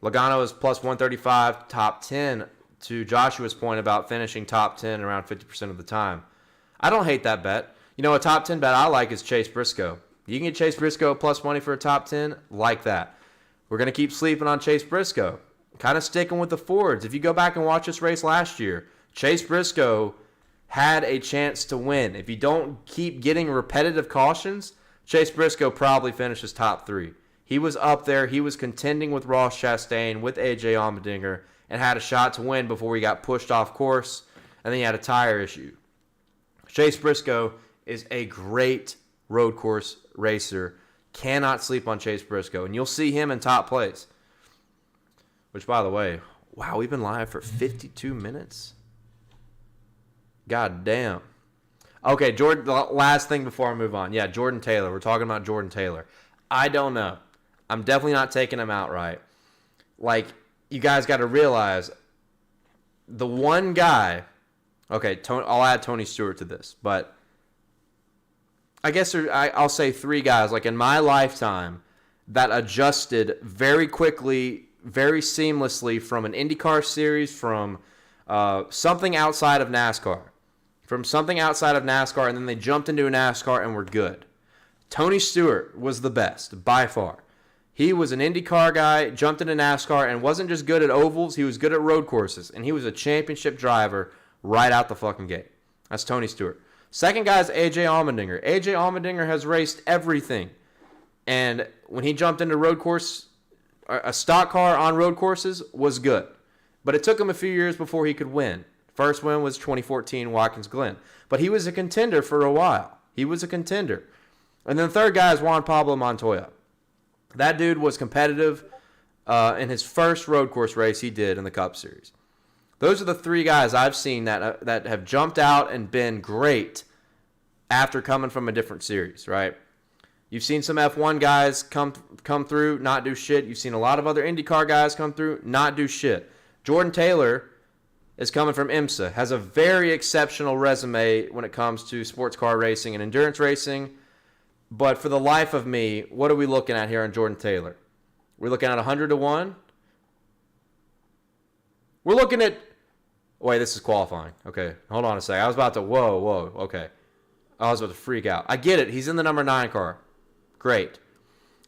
Logano is plus 135, top 10, to Joshua's point about finishing top 10 around 50% of the time. I don't hate that bet. You know, a top 10 bet I like is Chase Briscoe. You can get Chase Briscoe plus money for a top 10, like that. We're going to keep sleeping on Chase Briscoe. Kind of sticking with the Fords. If you go back and watch this race last year, Chase Briscoe had a chance to win. If you don't keep getting repetitive cautions, Chase Briscoe probably finishes top 3. He was up there. He was contending with Ross Chastain, with AJ Allmendinger, and had a shot to win before he got pushed off course, and then he had a tire issue. Chase Briscoe is a great road course racer. Cannot sleep on Chase Briscoe, and you'll see him in top place. Which, by the way, wow, we've been live for 52 minutes? God damn. Okay, Jordan, the last thing before I move on. Yeah, Jordan Taylor. We're talking about Jordan Taylor. I don't know. I'm definitely not taking him outright. Like, you guys got to realize the one guy, okay, I'll add Tony Stewart to this, but I guess I'll say 3 guys, like in my lifetime, that adjusted very quickly, very seamlessly from an IndyCar series, from something outside of NASCAR. And then they jumped into a NASCAR and were good. Tony Stewart was the best, by far. He was an IndyCar guy, jumped into NASCAR, and wasn't just good at ovals, he was good at road courses. And he was a championship driver right out the fucking gate. That's Tony Stewart. Second guy is AJ Allmendinger. AJ Allmendinger has raced everything. And when he jumped into road course, a stock car on road courses was good. But it took him a few years before he could win. First win was 2014 Watkins Glen. But he was a contender for a while. He was a contender. And then the third guy is Juan Pablo Montoya. That dude was competitive in his first road course race he did in the Cup Series. Those are the three guys I've seen that have jumped out and been great after coming from a different series, right? You've seen some F1 guys come through, not do shit. You've seen a lot of other IndyCar guys come through, not do shit. Jordan Taylor is coming from IMSA, has a very exceptional resume when it comes to sports car racing and endurance racing. But for the life of me, what are we looking at here on Jordan Taylor? We're looking at 100 to 1. We're looking at... Wait, this is qualifying. Okay, hold on a second. I was about to... Whoa, okay. I was about to freak out. I get it. He's in the number 9 car. Great.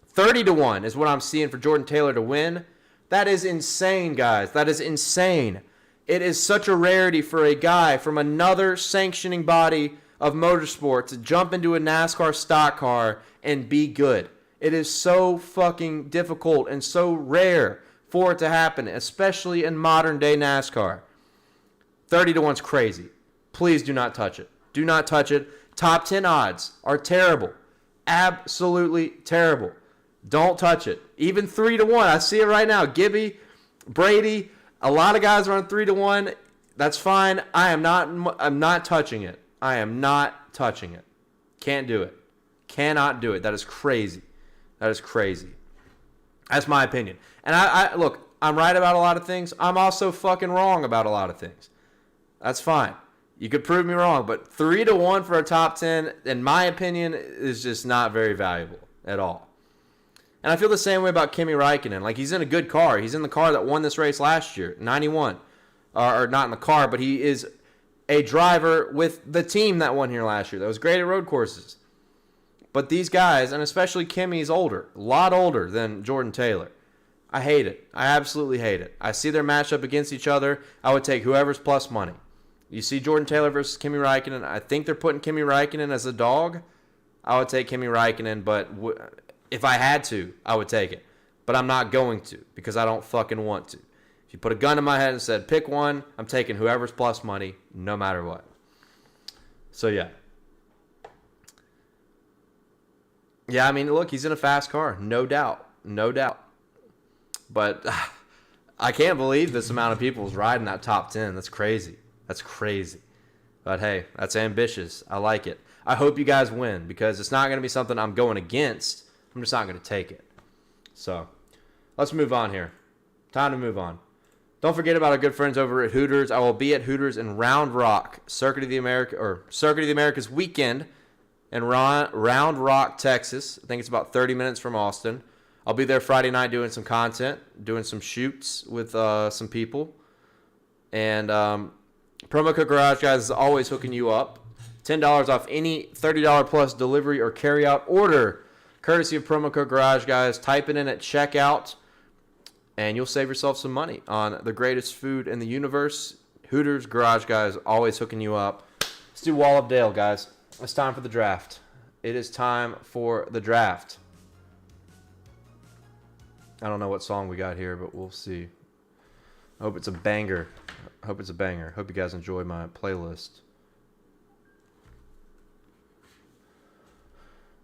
30 to 1 is what I'm seeing for Jordan Taylor to win. That is insane, guys. That is insane. It is such a rarity for a guy from another sanctioning body of motorsport to jump into a NASCAR stock car and be good. It is so fucking difficult and so rare for it to happen, especially in modern day NASCAR. 30 to 1's crazy. Please do not touch it. Do not touch it. Top 10 odds are terrible. Absolutely terrible. Don't touch it. Even 3 to 1. I see it right now. Gibby, Brady, a lot of guys are on 3 to 1. That's fine. I'm not touching it. I am not touching it. Can't do it. Cannot do it. That is crazy. That is crazy. That's my opinion. And I look, I'm right about a lot of things. I'm also fucking wrong about a lot of things. That's fine. You could prove me wrong, but 3 to 1 for a top 10, in my opinion, is just not very valuable at all. And I feel the same way about Kimi Räikkönen. Like, he's in a good car. He's in the car that won this race last year, 91. Or not in the car, but he is a driver with the team that won here last year. That was great at road courses. But these guys, and especially Kimi's older, a lot older than Jordan Taylor. I hate it. I absolutely hate it. I see their matchup against each other. I would take whoever's plus money. You see Jordan Taylor versus Kimi Räikkönen. I think they're putting Kimi Räikkönen as a dog. I would take Kimi Räikkönen, but if I had to, I would take it. But I'm not going to because I don't fucking want to. If you put a gun in my head and said, pick one, I'm taking whoever's plus money no matter what. So, yeah. Yeah, I mean, look, he's in a fast car. No doubt. No doubt. But I can't believe this amount of people is riding that top 10. That's crazy. That's crazy. But, hey, that's ambitious. I like it. I hope you guys win because it's not going to be something I'm going against. I'm just not going to take it. So, let's move on here. Time to move on. Don't forget about our good friends over at Hooters. I will be at Hooters in Round Rock, Circuit of the Americas weekend in Round Rock, Texas. I think it's about 30 minutes from Austin. I'll be there Friday night doing some content, doing some shoots with some people. And promo code Garage Guys is always hooking you up. $10 off any $30 plus delivery or carryout order, courtesy of promo code Garage Guys. Type it in at checkout, and you'll save yourself some money on the greatest food in the universe. Hooters, Garage Guys, always hooking you up. Let's do Wall of Dale, guys. It's time for the draft. It is time for the draft. I don't know what song we got here, but we'll see. I hope it's a banger. Hope you guys enjoy my playlist.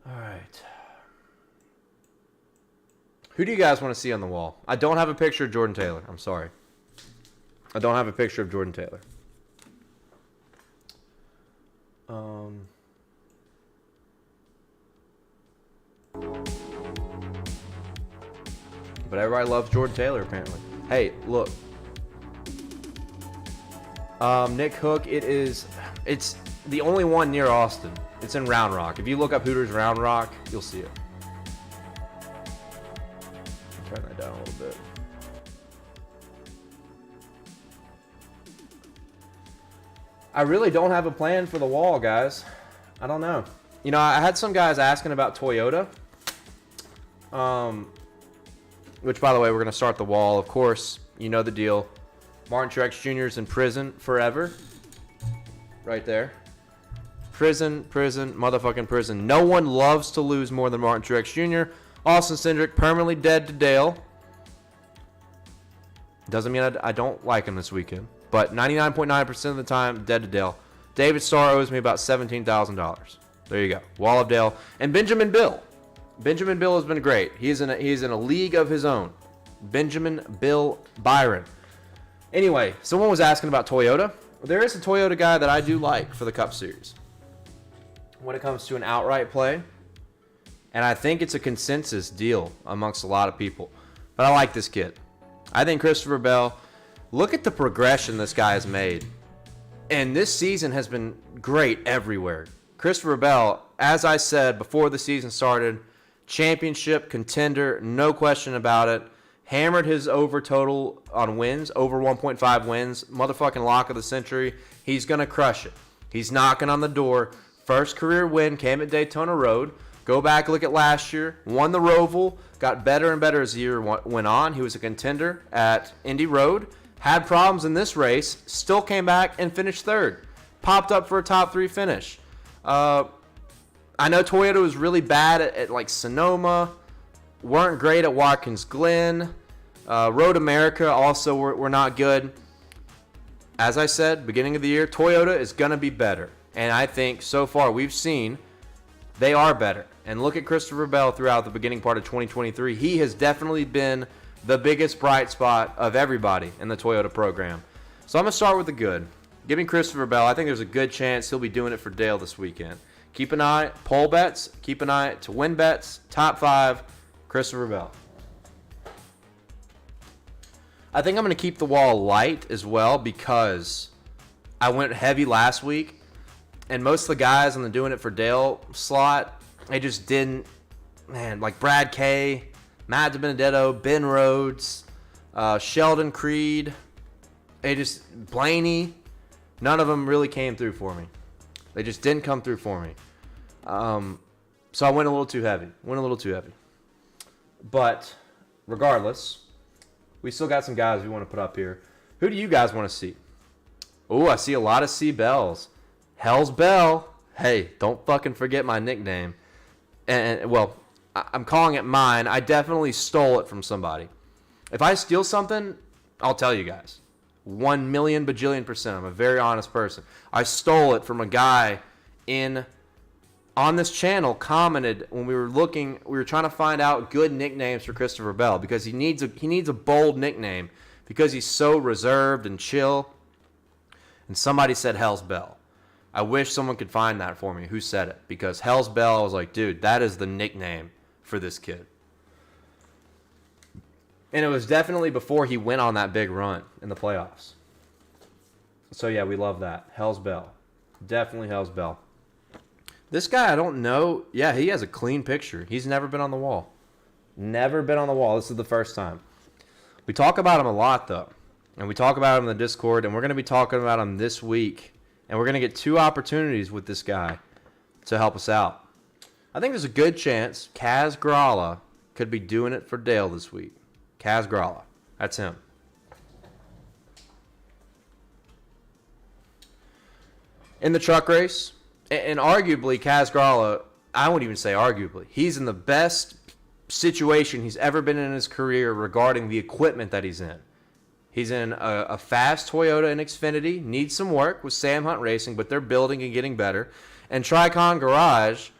All right. Who do you guys want to see on the wall? I don't have a picture of Jordan Taylor. I'm sorry. I don't have a picture of Jordan Taylor. But everybody loves Jordan Taylor, apparently. Hey, look. Nick Hook, it's the only one near Austin. It's in Round Rock. If you look up Hooters Round Rock, you'll see it. Turn that down a little bit. I really don't have a plan for the wall, guys. I don't know. You know, I had some guys asking about Toyota. Which, by the way, we're going to start the wall. Of course, you know the deal. Martin Truex Jr. is in prison forever. Right there. Prison, motherfucking prison. No one loves to lose more than Martin Truex Jr. Austin Cindric, permanently dead to Dale. Doesn't mean I don't like him this weekend. But 99.9% of the time, dead to Dale. David Starr owes me about $17,000. There you go. Wall of Dale. And Benjamin Bill. Benjamin Bill has been great. He's in a league of his own. Benjamin Bill Byron. Anyway, someone was asking about Toyota. There is a Toyota guy that I do like for the Cup Series when it comes to an outright play. And I think it's a consensus deal amongst a lot of people. But I like this kid. I think Christopher Bell, look at the progression this guy has made. And this season has been great everywhere. Christopher Bell, as I said before the season started, championship contender, no question about it. Hammered his over total on wins, over 1.5 wins. Motherfucking lock of the century. He's going to crush it. He's knocking on the door. First career win came at Daytona Road. Go back, look at last year. Won the Roval. Got better and better as the year went on. He was a contender at Indy Road. Had problems in this race. Still came back and finished third. Popped up for a top 3 finish. I know Toyota was really bad at like Sonoma. Weren't great at Watkins Glen. Road America also were not good. As I said, beginning of the year, Toyota is going to be better. And I think so far we've seen they are better. And look at Christopher Bell throughout the beginning part of 2023. He has definitely been the biggest bright spot of everybody in the Toyota program. So I'm going to start with the good. Give me Christopher Bell. I think there's a good chance he'll be doing it for Dale this weekend. Keep an eye, poll bets. Keep an eye to win bets. Top 5, Christopher Bell. I think I'm going to keep the wall light as well because I went heavy last week. And most of the guys on the doing it for Dale slot, they just didn't. Man, like Brad Kay, Matt DiBenedetto, Ben Rhodes, Sheldon Creed, Blaney. None of them really came through for me. They just didn't come through for me. So I went a little too heavy. But regardless, we still got some guys we want to put up here. Who do you guys want to see? Oh, I see a lot of C Bells. Hell's Bell. Hey, don't fucking forget my nickname. And well, I'm calling it mine. I definitely stole it from somebody. If I steal something, I'll tell you guys. 1 million bajillion %. I'm a very honest person. I stole it from a guy on this channel commented when we were trying to find out good nicknames for Christopher Bell because he needs a bold nickname because he's so reserved and chill. And somebody said Hell's Bell. I wish someone could find that for me. Who said it? Because Hell's Bell, I was like, dude, that is the nickname for this kid. And it was definitely before he went on that big run in the playoffs. So, yeah, we love that. Hell's Bell. Definitely Hell's Bell. This guy, I don't know. Yeah, he has a clean picture. He's never been on the wall. Never been on the wall. This is the first time. We talk about him a lot, though. And we talk about him in the Discord. And we're going to be talking about him this week. And we're going to get 2 opportunities with this guy to help us out. I think there's a good chance Kaz Grala could be doing it for Dale this week. Kaz Grala. That's him. In the truck race, and arguably Kaz Grala, I wouldn't even say arguably, he's in the best situation he's ever been in his career regarding the equipment that he's in. He's in a fast Toyota and Xfinity. Needs some work with Sam Hunt Racing, but they're building and getting better. And Tricon Garage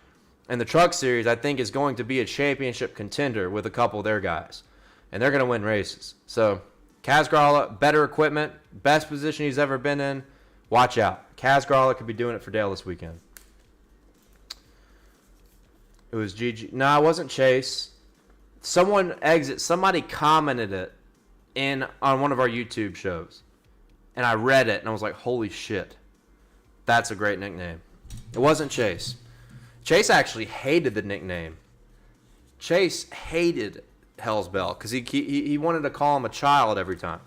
and the Truck Series, I think, is going to be a championship contender with a couple of their guys. And they're going to win races. So, Kaz Grala, better equipment, best position he's ever been in. Watch out. Kaz Grala could be doing it for Dale this weekend. It was GG. No, it wasn't Chase. Somebody commented it on one of our YouTube shows. And I read it, and I was like, holy shit. That's a great nickname. It wasn't Chase. Chase actually hated the nickname. Chase hated Hell's Bell because he wanted to call him a child every time.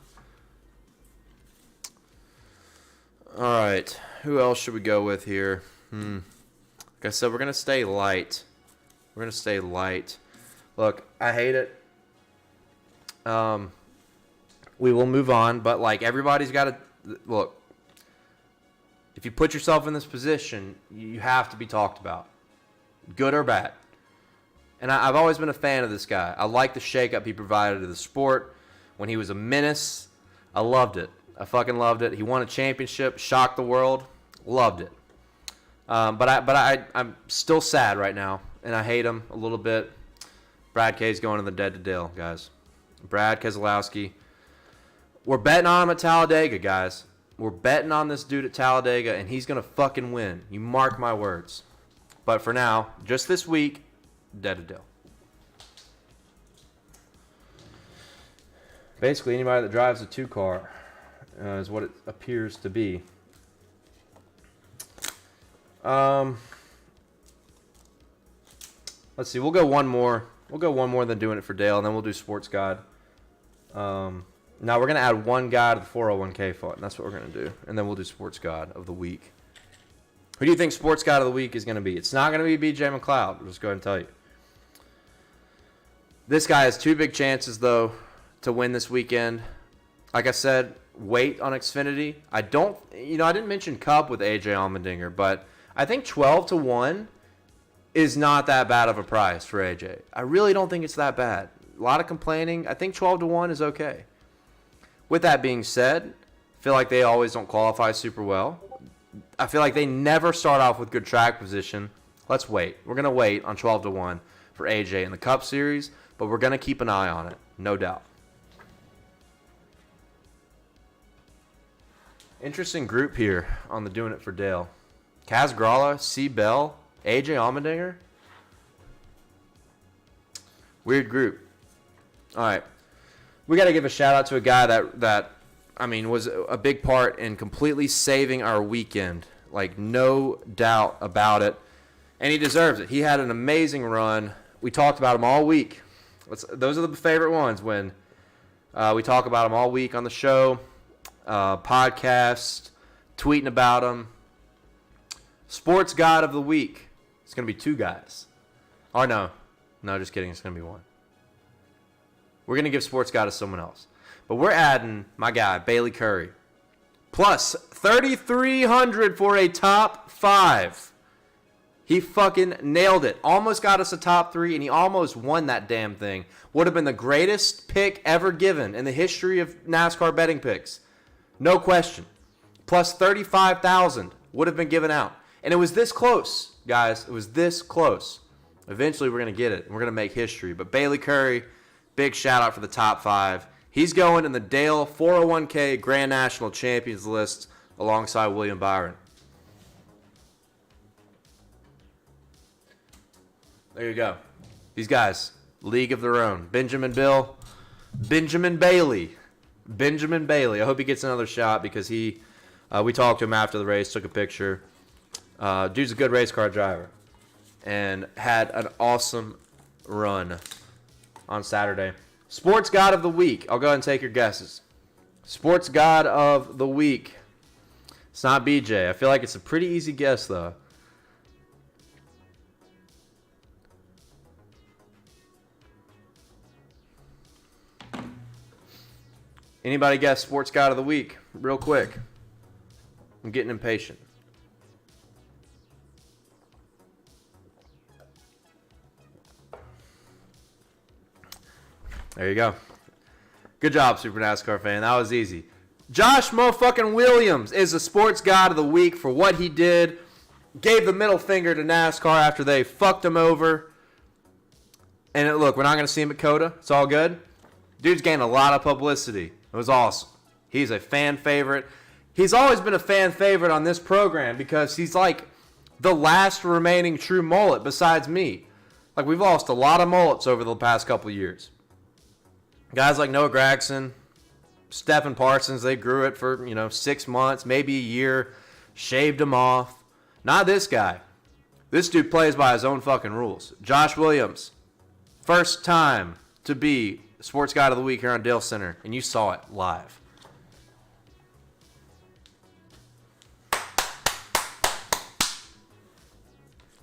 All right. Who else should we go with here? Like I said, we're going to stay light. Look, I hate it. We will move on, but like everybody's got to look. If you put yourself in this position, you have to be talked about, good or bad. And I've always been a fan of this guy. I like the shakeup he provided to the sport. When he was a menace, I loved it. I fucking loved it. He won a championship, shocked the world, loved it. But I'm still sad right now, and I hate him a little bit. Brad K's going to the dead to Dale, guys. Brad Keselowski. We're betting on him at Talladega, guys. We're betting on this dude at Talladega, and he's going to fucking win. You mark my words. But for now, just this week, dead to Dale. Basically, anybody that drives a 2-car is what it appears to be. Let's see. We'll go one more. We'll go one more than doing it for Dale, and then we'll do Sports God. Now we're going to add one guy to the 401k fund. That's what we're going to do. And then we'll do Sports God of the Week. Who do you think Sports God of the Week is going to be? It's not going to be BJ McLeod. I'll just go ahead and tell you. This guy has 2 big chances, though, to win this weekend. Like I said, wait on Xfinity. I didn't mention Cup with AJ Allmendinger, but I think 12-1 is not that bad of a price for AJ. I really don't think it's that bad. A lot of complaining. I think 12-1 is okay. With that being said, I feel like they always don't qualify super well. I feel like they never start off with good track position. Let's wait. We're going to wait on 12-1 for AJ in the Cup Series, but we're going to keep an eye on it, no doubt. Interesting group here on the Doing It for Dale. Kaz Gralla, C. Bell, AJ Allmendinger. Weird group. All right. We got to give a shout out to a guy that was a big part in completely saving our weekend. Like, no doubt about it. And he deserves it. He had an amazing run. We talked about him all week. Those are the favorite ones when we talk about him all week on the show, podcast, tweeting about him. Sports God of the Week. It's going to be 2 guys. Or no, just kidding. It's going to be 1. We're going to give Sports God to someone else. But we're adding my guy, Bailey Curry. Plus 3,300 for a top 5. He fucking nailed it. Almost got us a top 3, and he almost won that damn thing. Would have been the greatest pick ever given in the history of NASCAR betting picks. No question. Plus 35,000 would have been given out. And it was this close, guys. It was this close. Eventually, we're going to get it. We're going to make history. But Bailey Curry, big shout out for the top 5. He's going in the Dale 401k Grand National Champions list alongside William Byron. There you go. These guys, league of their own. Benjamin Bailey. I hope he gets another shot because we talked to him after the race, took a picture. Dude's a good race car driver and had an awesome run on Saturday. Sports God of the Week. I'll go ahead and take your guesses. Sports God of the Week. It's not BJ. I feel like it's a pretty easy guess, though. Anybody guess Sports God of the Week? Real quick. I'm getting impatient. There you go. Good job, Super NASCAR fan. That was easy. Josh motherfucking Williams is the Sports God of the Week for what he did. Gave the middle finger to NASCAR after they fucked him over. And look, we're not going to see him at Cota. It's all good. Dude's gained a lot of publicity. It was awesome. He's a fan favorite. He's always been a fan favorite on this program because he's like the last remaining true mullet besides me. Like, we've lost a lot of mullets over the past couple of years. Guys like Noah Gragson, Stephen Parsons, they grew it for, 6 months, maybe a year, shaved them off. Not this guy. This dude plays by his own fucking rules. Josh Williams, first time to be Sports God of the Week here on Dalescenter, and you saw it live.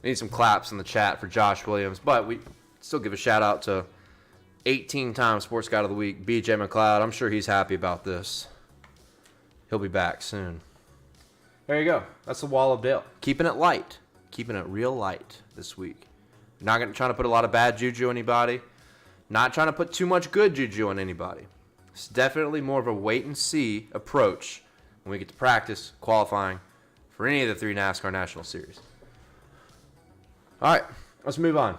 Need some claps in the chat for Josh Williams, but we still give a shout out to 18-time Sports God of the Week, BJ McLeod. I'm sure he's happy about this. He'll be back soon. There you go. That's the wall of Dale. Keeping it light. Keeping it real light this week. Not going to try to put a lot of bad juju on anybody. Not trying to put too much good juju on anybody. It's definitely more of a wait-and-see approach when we get to practice qualifying for any of the 3 NASCAR National Series. All right, let's move on.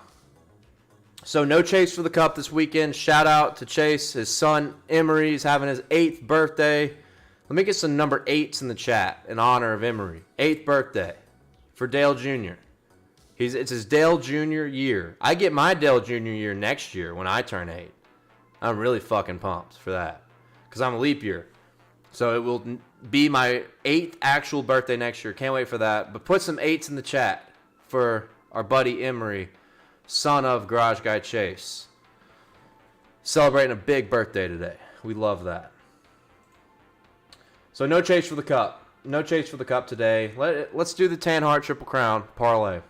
So no Chase for the Cup this weekend. Shout out to Chase. His son Emery is having his 8th birthday. Let me get some number 8s in the chat in honor of Emery. 8th birthday for Dale Jr. It's his Dale Jr. year. I get my Dale Jr. year next year when I turn 8. I'm really fucking pumped for that because I'm a leap year. So it will be my 8th actual birthday next year. Can't wait for that. But put some 8s in the chat for our buddy Emery, son of Garage Guy Chase. Celebrating a big birthday today. We love that. So no Chase for the Cup. No Chase for the Cup today. Let's do the Tan Hart Triple Crown parlay.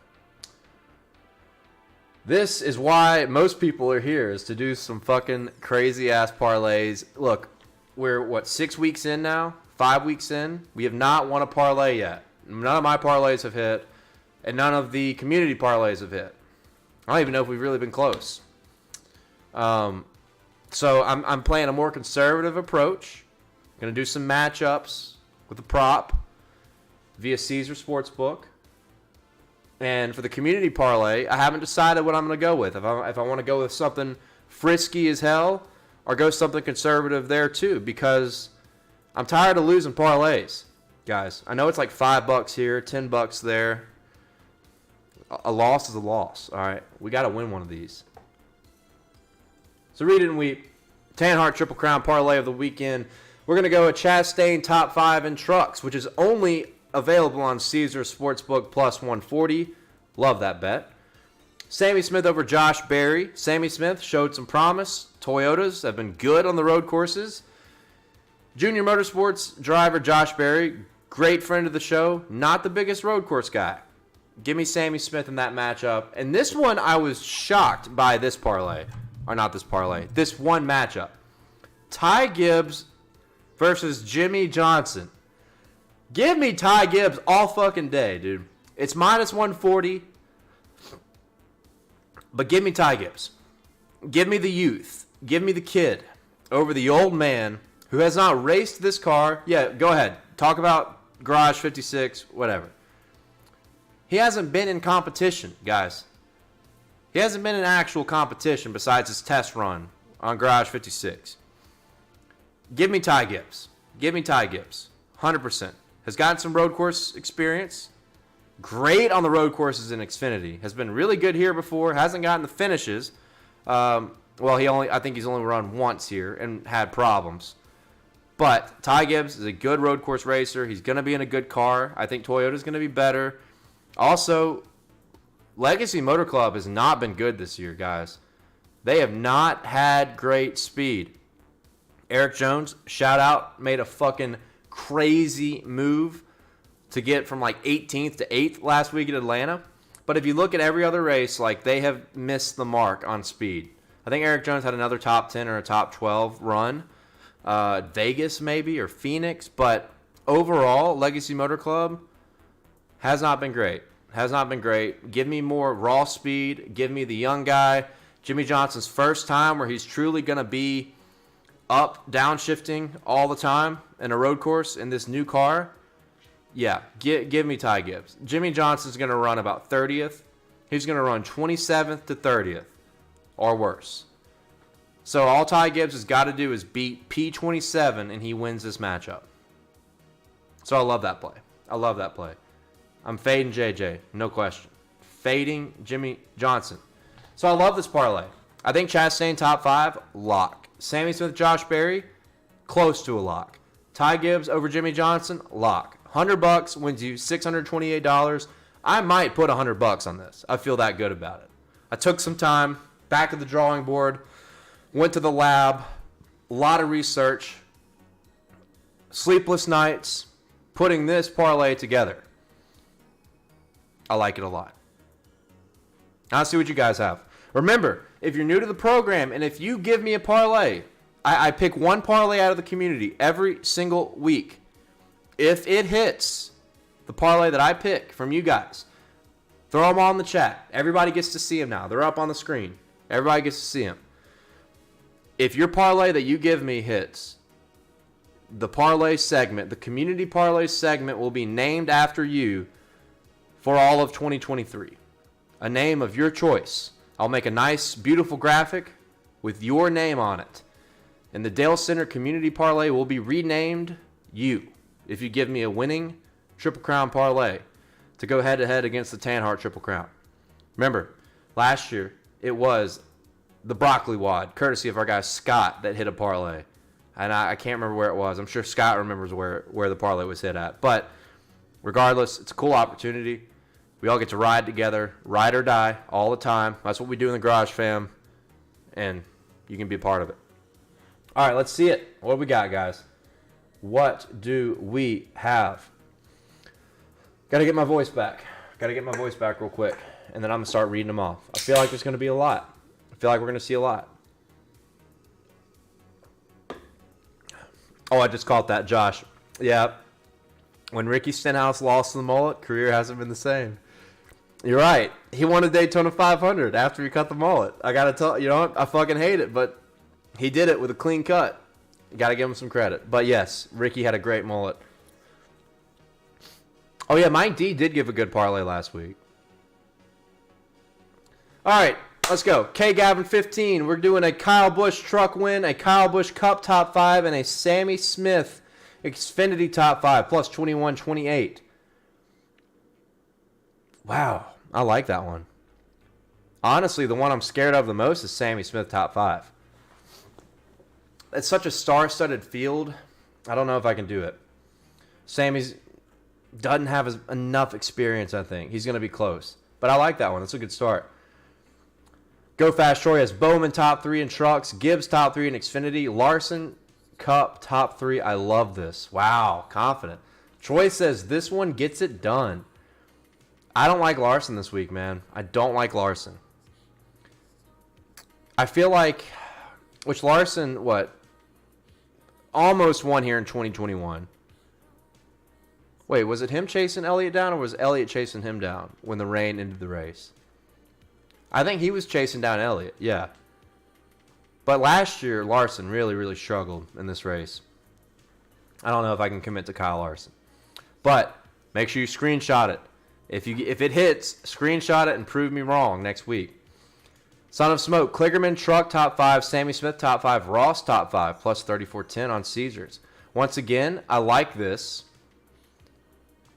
This is why most people are here, is to do some fucking crazy-ass parlays. Look, we're, 6 weeks in now? 5 weeks in? We have not won a parlay yet. None of my parlays have hit, and none of the community parlays have hit. I don't even know if we've really been close. So I'm playing a more conservative approach. Going to do some matchups with a prop via Caesar Sportsbook. And for the community parlay, I haven't decided what I'm going to go with. If I want to go with something frisky as hell or go something conservative there too, because I'm tired of losing parlays, guys. I know it's like $5 here, $10 there. A loss is a loss, all right? We got to win one of these. So read it and weep. Tan Hart Triple Crown parlay of the weekend. We're going to go with Chastain top 5 in trucks, which is only available on Caesar Sportsbook plus 140. Love that bet. Sammy Smith over Josh Berry. Sammy Smith showed some promise. Toyotas have been good on the road courses. Junior Motorsports driver Josh Berry, great friend of the show, not the biggest road course guy. Give me Sammy Smith in that matchup. And this one, I was shocked by this parlay. Or not this parlay. This one matchup. Ty Gibbs versus Jimmy Johnson. Give me Ty Gibbs all fucking day, dude. It's minus 140. But give me Ty Gibbs. Give me the youth. Give me the kid over the old man who has not raced this car. Yeah, go ahead. Talk about Garage 56, whatever. He hasn't been in competition, guys. He hasn't been in actual competition besides his test run on Garage 56. Give me Ty Gibbs. Give me Ty Gibbs. 100%. Has gotten some road course experience. Great on the road courses in Xfinity. Has been really good here before. Hasn't gotten the finishes. I think he's only run once here and had problems. But Ty Gibbs is a good road course racer. He's going to be in a good car. I think Toyota's going to be better. Also, Legacy Motor Club has not been good this year, guys. They have not had great speed. Eric Jones, shout out, made a fucking crazy move to get from like 18th to 8th last week at Atlanta. But if you look at every other race, like they have missed the mark on speed. I think Eric Jones had another top 10 or a top 12 run. Vegas maybe or Phoenix. But overall, Legacy Motor Club has not been great. Has not been great. Give me more raw speed. Give me the young guy. Jimmy Johnson's first time where he's truly going to be up, downshifting all the time in a road course in this new car. Yeah, give me Ty Gibbs. Jimmy Johnson's going to run about 30th. He's going to run 27th to 30th or worse. So all Ty Gibbs has got to do is beat P27 and he wins this matchup. So I love that play. I love that play. I'm fading JJ, no question. Fading Jimmy Johnson. So I love this parlay. I think Chastain top 5, lock. Sammy Smith, Josh Berry, close to a lock. Ty Gibbs over Jimmy Johnson, lock. $100 wins you $628. I might put $100 on this. I feel that good about it. I took some time, back to the drawing board, went to the lab, a lot of research, sleepless nights, putting this parlay together. I like it a lot. I'll see what you guys have. Remember, if you're new to the program and if you give me a parlay, I pick one parlay out of the community every single week. If it hits, the parlay that I pick from you guys. Throw them all in the chat. Everybody gets to see them now. They're up on the screen. Everybody gets to see them. If your parlay that you give me hits, the parlay segment, the community parlay segment will be named after you for all of 2023. A name of your choice. I'll make a nice, beautiful graphic with your name on it. And the Dalescenter community parlay will be renamed you if you give me a winning Triple Crown parlay to go head-to-head against the Tanhart Triple Crown. Remember, last year it was the Broccoli Wad, courtesy of our guy Scott, that hit a parlay. And I can't remember where it was. I'm sure Scott remembers where the parlay was hit at. But regardless, it's a cool opportunity. We all get to ride together, ride or die, all the time. That's what we do in the garage, fam. And you can be a part of it. All right, let's see it. What do we got, guys? What do we have? Got to get my voice back. Real quick. And then I'm going to start reading them off. I feel like there's going to be a lot. I feel like we're going to see a lot. Oh, I just caught that, Josh. Yeah. When Ricky Stenhouse lost the mullet, career hasn't been the same. You're right. He won a Daytona 500 after he cut the mullet. I got to tell you, know what? I fucking hate it, but he did it with a clean cut. Got to give him some credit. But yes, Ricky had a great mullet. Oh, yeah, Mike D did give a good parlay last week. All right, let's go. K Gavin 15. We're doing a Kyle Busch truck win, a Kyle Busch Cup top 5, and a Sammy Smith Xfinity top 5, plus 21.28. Wow, I like that one. Honestly, the one I'm scared of the most is Sammy Smith top 5. It's such a star-studded field. I don't know if I can do it. Sammy's doesn't have enough experience, I think. He's going to be close. But I like that one. That's a good start. Go Fast Troy has Bowman top 3 in trucks, Gibbs top 3 in Xfinity, Larson Cup top 3. I love this. Wow, confident. Troy says this one gets it done. I don't like Larson this week, man. I don't like Larson. I feel like, which Larson, what? Almost won here in 2021. Wait, was it him chasing Elliott down, or was Elliott chasing him down when the rain ended the race? I think he was chasing down Elliott, yeah. But last year, Larson really, really struggled in this race. I don't know if I can commit to Kyle Larson. But make sure you screenshot it. If it hits, screenshot it and prove me wrong next week. Son of Smoke, Kligerman truck top 5, Sammy Smith top 5, Ross top 5, plus 34.10 on Caesars. Once again, I like this.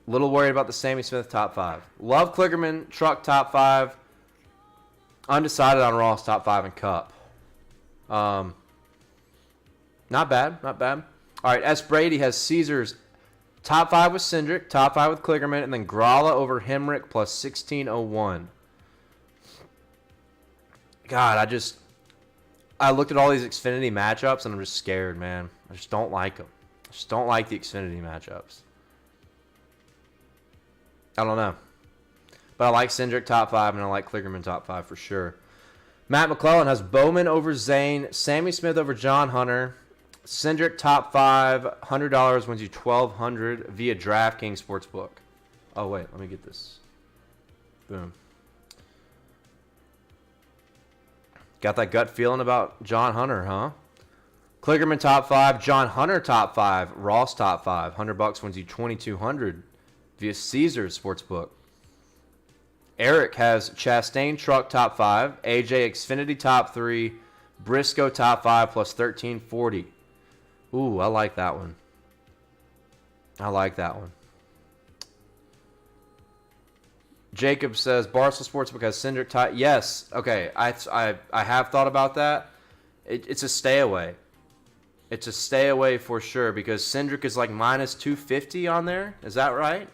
Little worried about the Sammy Smith top 5. Love Kligerman truck top 5. Undecided on Ross top 5 and Cup. Not bad. All right, S. Brady has Caesars top 5 with Cindric, top 5 with Kligerman, and then Gralla over Hemrick plus 1601. God, I looked at all these Xfinity matchups and I'm just scared, man. I just don't like them. I just don't like the Xfinity matchups. I don't know. But I like Cindric top 5 and I like Kligerman top 5 for sure. Matt McClellan has Bowman over Zane, Sammy Smith over John Hunter, Cindric top 5, $100 wins you $1,200 via DraftKings Sportsbook. Oh, wait, let me get this. Boom. Got that gut feeling about John Hunter, huh? Kligerman top 5, John Hunter top 5, Ross top 5, $100 wins you $2,200 via Caesars Sportsbook. Eric has Chastain truck top 5, AJ Xfinity top 3, Briscoe top 5 plus 1340. Ooh, I like that one. Jacob says Barstool Sportsbook has Cindric top. Yes, okay. I have thought about that. It's a stay away. It's a stay away for sure because Cindric is like minus 250 on there. Is that right?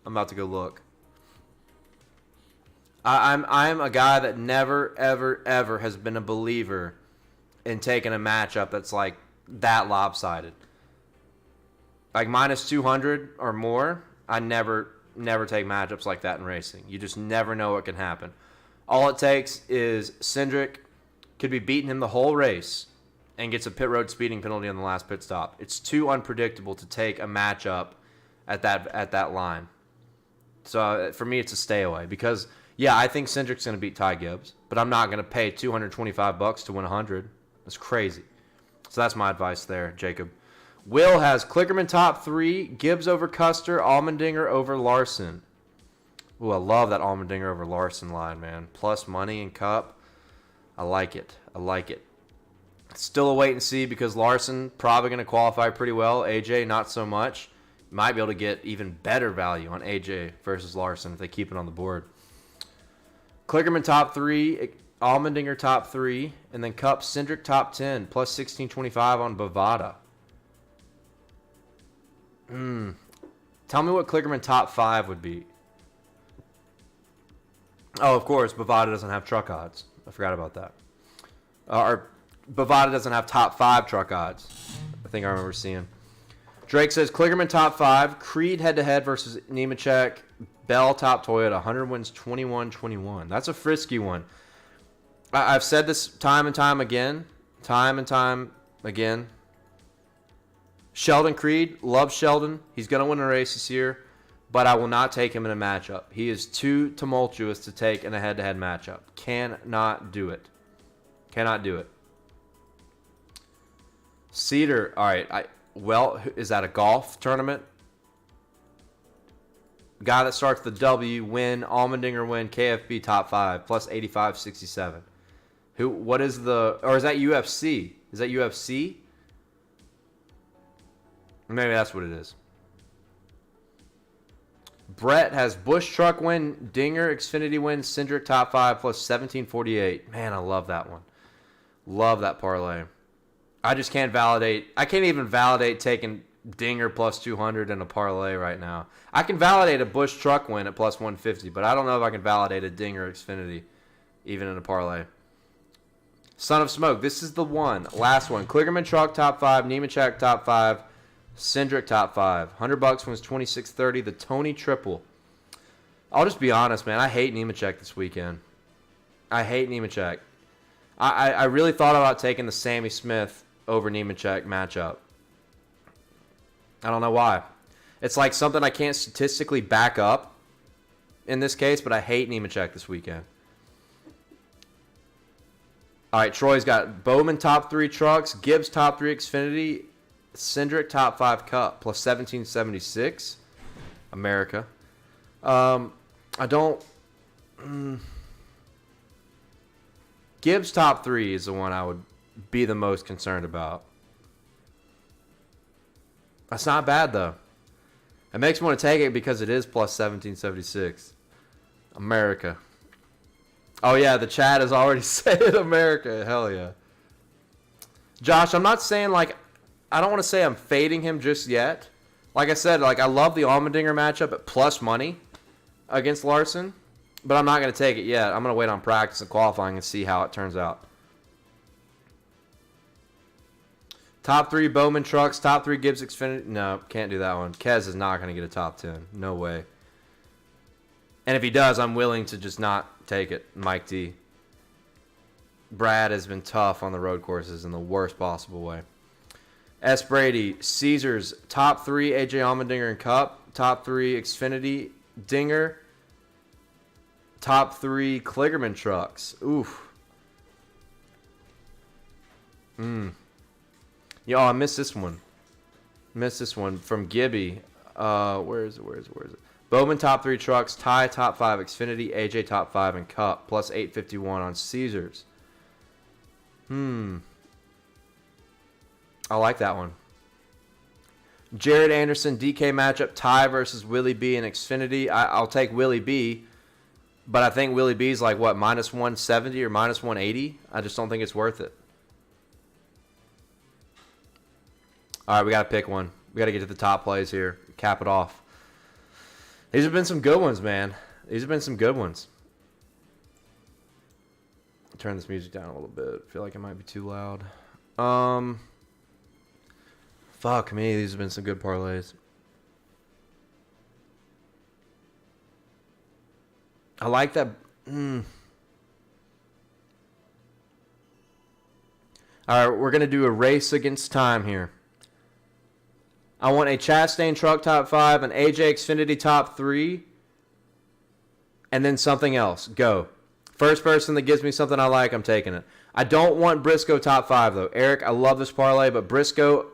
I'm about to go look. I'm a guy that never, ever has been a believer in taking a matchup that's like that lopsided. Like minus 200 or more, I never take matchups like that in racing. You just never know what can happen. All it takes is Cindric could be beating him the whole race and gets a pit road speeding penalty on the last pit stop. It's too unpredictable to take a matchup at that line. So for me, it's a stay away because, yeah, I think Cindric's going to beat Ty Gibbs, but I'm not going to pay $225 to win 100. That's crazy. So that's my advice there, Jacob. Will has Klickerman top 3, Gibbs over Custer, Allmendinger over Larson. Ooh, I love that Allmendinger over Larson line, man. Plus money and Cup. I like it. I like it. Still a wait and see because Larson probably going to qualify pretty well. AJ, not so much. Might be able to get even better value on AJ versus Larson if they keep it on the board. Klickerman top 3, Allmendinger top 3, and then Cup Cindric top 10, plus 1625 on Bovada. Tell me what Klickerman top 5 would be. Oh, of course, Bovada doesn't have truck odds. I forgot about that. Or Bovada doesn't have top 5 truck odds. I think I remember seeing. Drake says Klickerman top 5, Creed head-to-head versus Nemechek, Bell top Toyota, 100 wins 21-21. That's a frisky one. I've said this time and time again. Sheldon Creed, love Sheldon. He's going to win a race this year, but I will not take him in a matchup. He is too tumultuous to take in a head-to-head matchup. Cannot do it. Cannot do it. Cedar, all right. Well, is that a golf tournament? Guy that starts the W, win, Allmendinger win, KFB top 5, plus 85.67. What is the, or is that UFC? Is that UFC? Maybe that's what it is. Brett has Bush truck win, Dinger, Xfinity win, Cindric top 5, plus 1748. Man, I love that one. Love that parlay. I just can't validate. I can't even validate taking Dinger plus 200 in a parlay right now. I can validate a Bush truck win at plus 150, but I don't know if I can validate a Dinger Xfinity even in a parlay. Son of Smoke, this is the one. Last one. Klickerman truck top 5, Nemechek top 5, Cindric top 5. $100 wins 26.30. The Tony triple. I'll just be honest, man. I hate Nemechek this weekend. I hate Nemechek. I really thought about taking the Sammy Smith over Nemechek matchup. I don't know why. It's like something I can't statistically back up in this case, but I hate Nemechek this weekend. All right, Troy's got Bowman top 3 trucks, Gibbs top 3 Xfinity, Cindric top 5 Cup, plus 1776. America. I don't... Gibbs top 3 is the one I would be the most concerned about. That's not bad, though. It makes me want to take it because it is plus 1776. America. Oh, yeah, the chat has already said America. Hell yeah. Josh, I'm not saying, like, I don't want to say I'm fading him just yet. Like I said, like, I love the Allmendinger matchup at plus money against Larson, but I'm not going to take it yet. I'm going to wait on practice and qualifying and see how it turns out. Top 3 Bowman trucks, top 3 Gibbs Xfinity. No, can't do that one. Kez is not going to get a top 10. No way. And if he does, I'm willing to just not take it. Mike D. Brad has been tough on the road courses in the worst possible way. S. Brady, Caesars, top 3 AJ Allmendinger and Cup, top 3 Xfinity, Dinger, top 3 Klickerman trucks. Oof. Yo, I missed this one. Missed this one from Gibby. Where is it? Bowman top 3 trucks, Ty top 5 Xfinity, AJ top 5 and Cup, plus 851 on Caesars. I like that one. Jared Anderson, DK matchup, Ty versus Willie B and Xfinity. I'll take Willie B, but I think Willie B is like, what, minus 170 or minus 180? I just don't think it's worth it. All right, we got to pick one. We got to get to the top plays here. Cap it off. These have been some good ones, man. These have been some good ones. Turn this music down a little bit. I feel like it might be too loud. Fuck me. These have been some good parlays. I like that. All right, we're going to do a race against time here. I want a Chastain truck top 5, an AJ Xfinity top 3, and then something else. Go. First person that gives me something I like, I'm taking it. I don't want Briscoe top 5, though. Eric, I love this parlay, but Briscoe,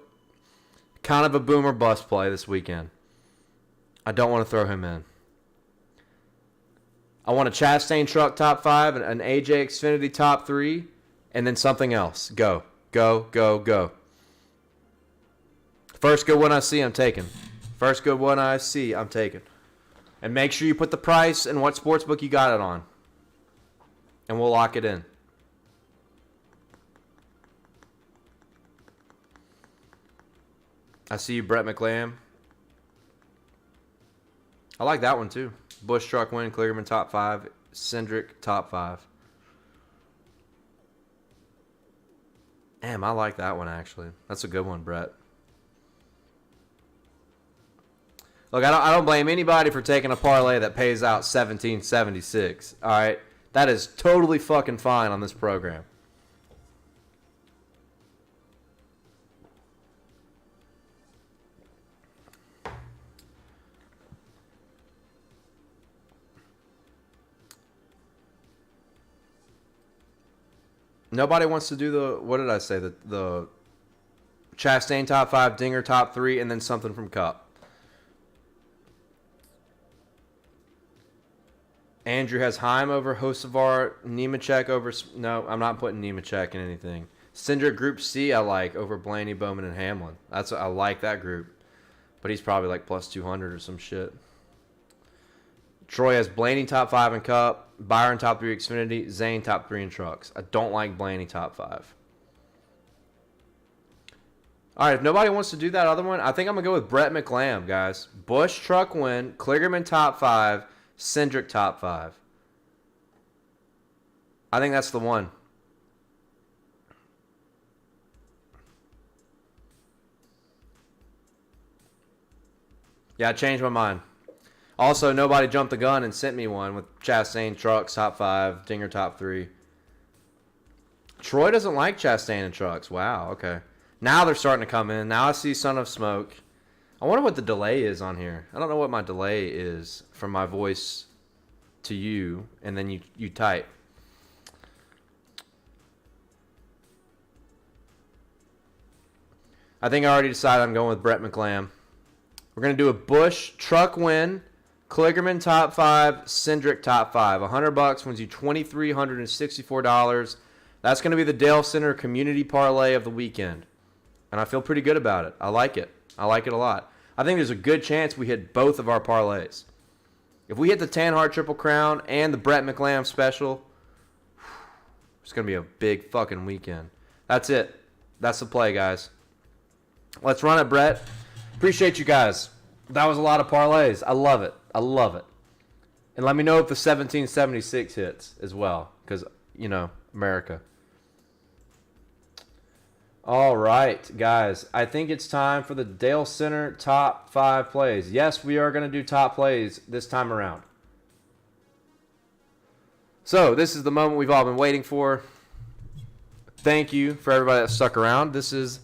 kind of a boomer bust play this weekend. I don't want to throw him in. I want a Chastain truck top 5, an AJ Xfinity top 3, and then something else. Go. Go, go, go. First good one I see, I'm taking. First good one I see, I'm taking. And make sure you put the price and what sportsbook you got it on. And we'll lock it in. I see you, Brett McLam. I like that one too. Busch truck win, Kligerman top 5, Cindric top 5. Damn, I like that one actually. That's a good one, Brett. Look, I don't blame anybody for taking a parlay that pays out $17.76. All right, that is totally fucking fine on this program. Nobody wants to do the, what did I say? The Chastain top 5, Dinger top 3, and then something from Cup. Andrew has Heim over Hocevar, Nemechek over, no, I'm not putting Nemechek in anything. Cindric Group C I like over Blaney, Bowman, and Hamlin. I like that group. But he's probably like plus 200 or some shit. Troy has Blaney top 5 in Cup, Byron top 3 Xfinity, Zane top 3 in trucks. I don't like Blaney top 5. All right, if nobody wants to do that other one, I think I'm going to go with Brett McLam, guys. Busch truck win, Kligerman top 5, Cindric top 5. I think that's the one. Yeah, I changed my mind. Also, nobody jumped the gun and sent me one with Chastain trucks top 5, Dinger top 3. Troy doesn't like Chastain and trucks. Wow, okay. Now they're starting to come in. Now I see Son of Smoke. I wonder what the delay is on here. I don't know what my delay is from my voice to you, and then you type. I think I already decided I'm going with Brett McLam. We're going to do a Busch truck win, Kligerman top 5, Cindric top 5. $100 wins you $2,364. That's going to be the Dalescenter community parlay of the weekend. And I feel pretty good about it. I like it. I like it a lot. I think there's a good chance we hit both of our parlays. If we hit the Tanhart Triple Crown and the Brett McLam special, it's going to be a big fucking weekend. That's it. That's the play, guys. Let's run it, Brett. Appreciate you guys. That was a lot of parlays. I love it. I love it. And let me know if the 1776 hits as well, because, you know, America. All right, guys. I think it's time for the Dalescenter top 5 plays. Yes, we are going to do top plays this time around. So, this is the moment we've all been waiting for. Thank you for everybody that stuck around. This is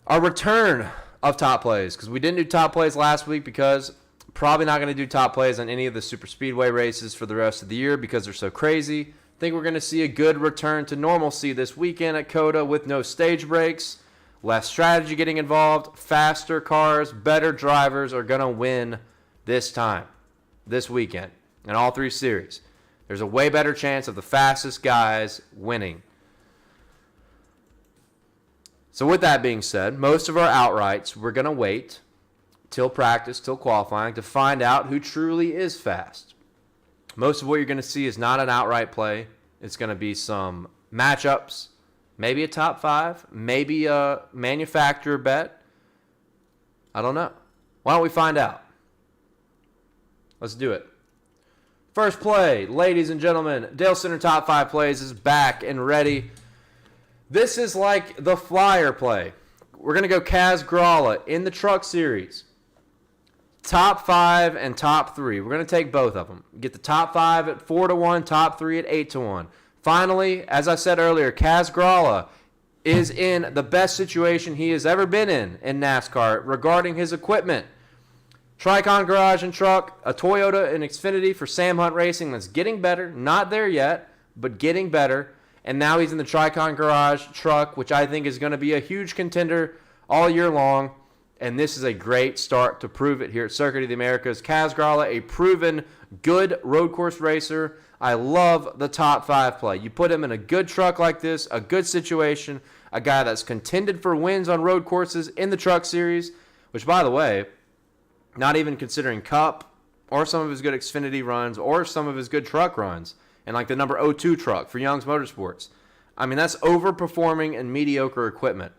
our return of top plays, because we didn't do top plays last week because probably not going to do top plays on any of the super speedway races for the rest of the year because they're so crazy. I think we're going to see a good return to normalcy this weekend at Cota with no stage breaks, less strategy getting involved, faster cars, better drivers are going to win this time, this weekend, in all 3 series. There's a way better chance of the fastest guys winning. So with that being said, most of our outrights, we're going to wait till practice, till qualifying, to find out who truly is fast. Most of what you're going to see is not an outright play. It's going to be some matchups, maybe a top 5, maybe a manufacturer bet. I don't know. Why don't we find out? Let's do it. First play, ladies and gentlemen, Dalescenter top 5 plays is back and ready. This is like the flyer play. We're going to go Kaz Gralla in the truck series. Top 5 and top 3. We're going to take both of them. Get the top 5 at 4-1, top 3 at 8-1. Finally, as I said earlier, Kaz Gralla is in the best situation he has ever been in NASCAR regarding his equipment. Tricon Garage and Truck, a Toyota and Xfinity for Sam Hunt Racing that's getting better. Not there yet, but getting better. And now he's in the Tricon Garage Truck, which I think is going to be a huge contender all year long. And this is a great start to prove it here at Circuit of the Americas. Kaz Grala, a proven good road course racer. I love the top 5 play. You put him in a good truck like this, a good situation, a guy that's contended for wins on road courses in the Truck Series, which, by the way, not even considering Cup or some of his good Xfinity runs or some of his good truck runs, and like the number 02 truck for Young's Motorsports. I mean, that's overperforming and mediocre equipment.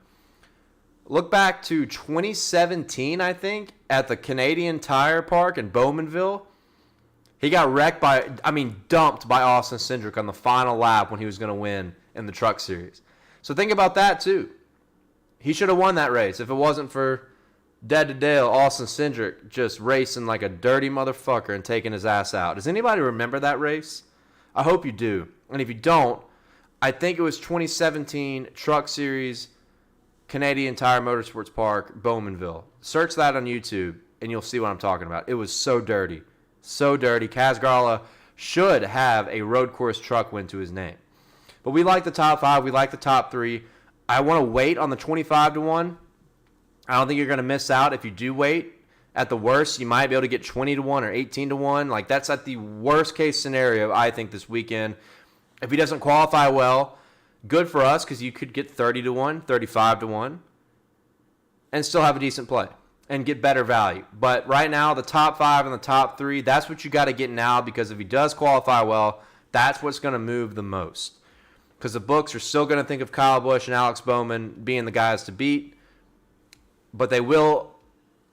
Look back to 2017, I think, at the Canadian Tire Park in Bowmanville. He got dumped by Austin Cindric on the final lap when he was going to win in the Truck Series. So think about that, too. He should have won that race if it wasn't for dead to Dale Austin Cindric just racing like a dirty motherfucker and taking his ass out. Does anybody remember that race? I hope you do. And if you don't, I think it was 2017 Truck Series Canadian Tire Motorsports Park, Bowmanville. Search that on YouTube, and you'll see what I'm talking about. It was so dirty. So dirty. Kaz Grala should have a road course truck win to his name. But we like the top 5. We like the top 3. I want to wait on the 25 to 1. I don't think you're going to miss out if you do wait. At the worst, you might be able to get 20 to 1 or 18 to 1. Like, that's at the worst case scenario, I think, this weekend. If he doesn't qualify well, good for us because you could get 30 to 1, 35 to 1, and still have a decent play and get better value. But right now, the top 5 and the top 3, that's what you got to get now, because if he does qualify well, that's what's going to move the most. Because the books are still going to think of Kyle Busch and Alex Bowman being the guys to beat, but they will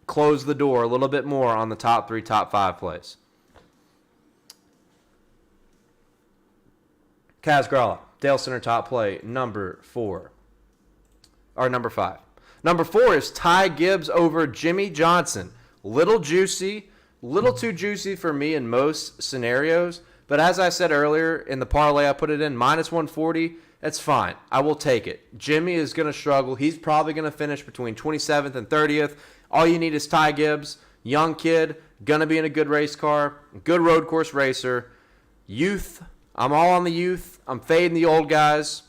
close the door a little bit more on the top 3, top 5 plays. Kaz Grala, Dalescenter top play, number 4. Or number 5. Number 4 is Ty Gibbs over Jimmy Johnson. Little juicy, little too juicy for me in most scenarios. But as I said earlier, in the parlay I put it in, minus 140, that's fine. I will take it. Jimmy is going to struggle. He's probably going to finish between 27th and 30th. All you need is Ty Gibbs, young kid, going to be in a good race car, good road course racer, youth. I'm all on the youth. I'm fading the old guys.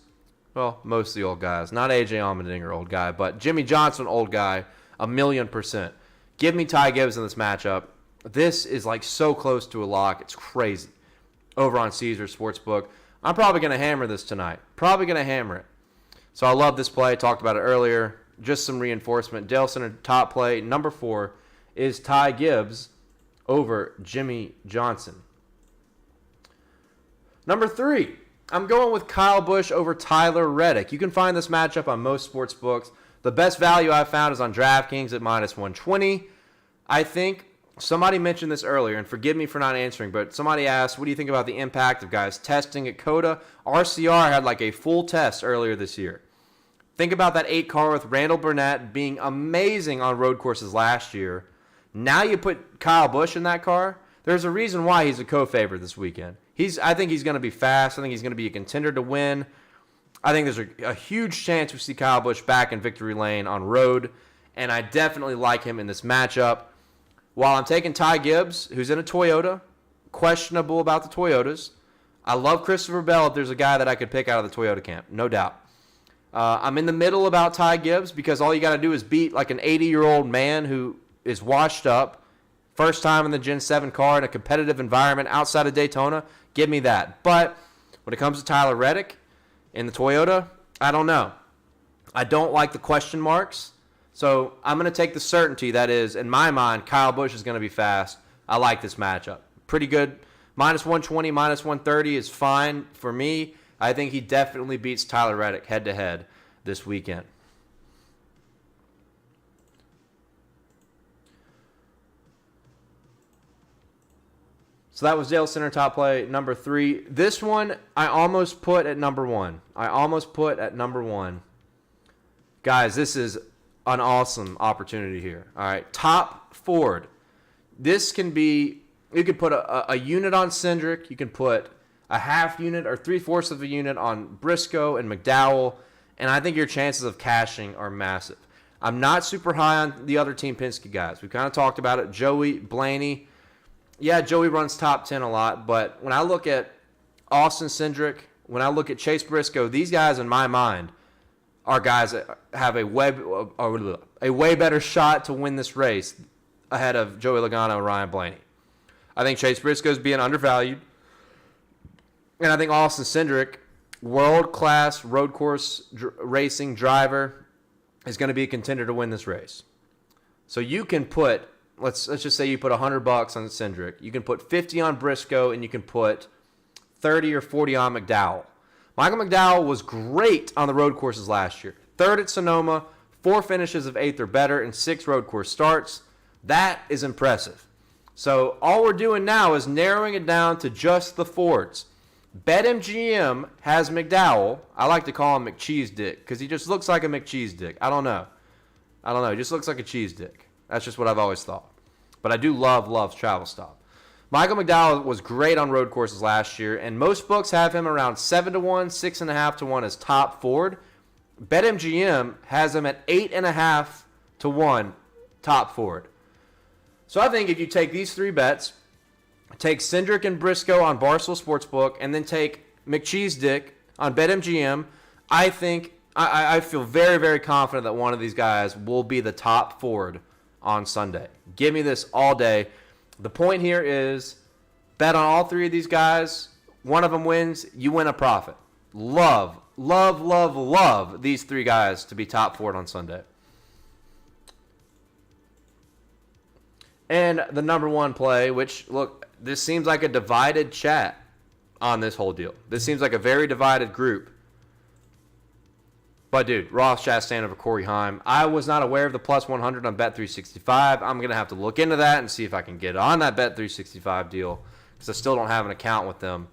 Well, most of the old guys. Not A.J. Allmendinger, old guy, but Jimmy Johnson, old guy, 1,000,000%. Give me Ty Gibbs in this matchup. This is like so close to a lock. It's crazy. Over on Caesar Sportsbook. I'm probably going to hammer this tonight. Probably going to hammer it. So I love this play. Talked about it earlier. Just some reinforcement. Dalescenter top play. Number 4 is Ty Gibbs over Jimmy Johnson. Number 3, I'm going with Kyle Busch over Tyler Reddick. You can find this matchup on most sports books. The best value I've found is on DraftKings at minus 120. I think somebody mentioned this earlier, and forgive me for not answering, but somebody asked, what do you think about the impact of guys testing at Cota? RCR had like a full test earlier this year. Think about that 8 car with Randall Burnett being amazing on road courses last year. Now you put Kyle Busch in that car. There's a reason why he's a co-favorite this weekend. I think he's going to be fast. I think he's going to be a contender to win. I think there's a huge chance we see Kyle Busch back in victory lane on road, and I definitely like him in this matchup. While I'm taking Ty Gibbs, who's in a Toyota, questionable about the Toyotas. I love Christopher Bell if there's a guy that I could pick out of the Toyota camp, no doubt. I'm in the middle about Ty Gibbs because all you got to do is beat like an 80-year-old man who is washed up, first time in the Gen 7 car in a competitive environment outside of Daytona. Give me that. But when it comes to Tyler Reddick in the Toyota, I don't know. I don't like the question marks. So I'm going to take the certainty that is, in my mind, Kyle Busch is going to be fast. I like this matchup. Pretty good. Minus 120, minus 130 is fine for me. I think he definitely beats Tyler Reddick head-to-head this weekend. So that was Dalescenter top play number 3. This one I almost put at number 1. Guys, this is an awesome opportunity here. All right, top Ford. This can be, you could put a unit on Cindric. You can put a half unit or 3/4 of a unit on Briscoe and McDowell. And I think your chances of cashing are massive. I'm not super high on the other Team Penske guys. We've kind of talked about it. Joey, Blaney. Yeah, Joey runs top 10 a lot, but when I look at Austin Cindric, when I look at Chase Briscoe, these guys in my mind are guys that have a way better shot to win this race ahead of Joey Logano and Ryan Blaney. I think Chase Briscoe is being undervalued, and I think Austin Cindric, world-class road course racing driver, is going to be a contender to win this race. So you can put, let's just say you put $100 on Cindric. You can put 50 on Briscoe, and you can put 30 or 40 on McDowell. Michael McDowell was great on the road courses last year. 3rd at Sonoma, 4 finishes of 8th or better, and 6 road course starts. That is impressive. So all we're doing now is narrowing it down to just the Fords. BetMGM has McDowell. I like to call him McCheese Dick because he just looks like a McCheese Dick. I don't know. He just looks like a cheese dick. That's just what I've always thought. But I do love Travel Stop. Michael McDowell was great on road courses last year, and most books have him around 7-1, 6.5-1 as top Ford. BetMGM has him at 8.5-1 top Ford. So I think if you take these 3 bets, take Cindric and Briscoe on Barstool Sportsbook, and then take McCheese Dick on BetMGM, I think I feel very, very confident that one of these guys will be the top Ford on Sunday. Give me this all day. The point here is bet on all 3 of these guys. One of them wins, you win a profit. Love these 3 guys to be top Ford on Sunday. And the number 1 play, which, look, this seems like a divided chat on this whole deal. This seems like a very divided group. But, dude, Ross Chastain over Corey Heim. I was not aware of the plus 100 on Bet365. I'm going to have to look into that and see if I can get on that Bet365 deal because I still don't have an account with them.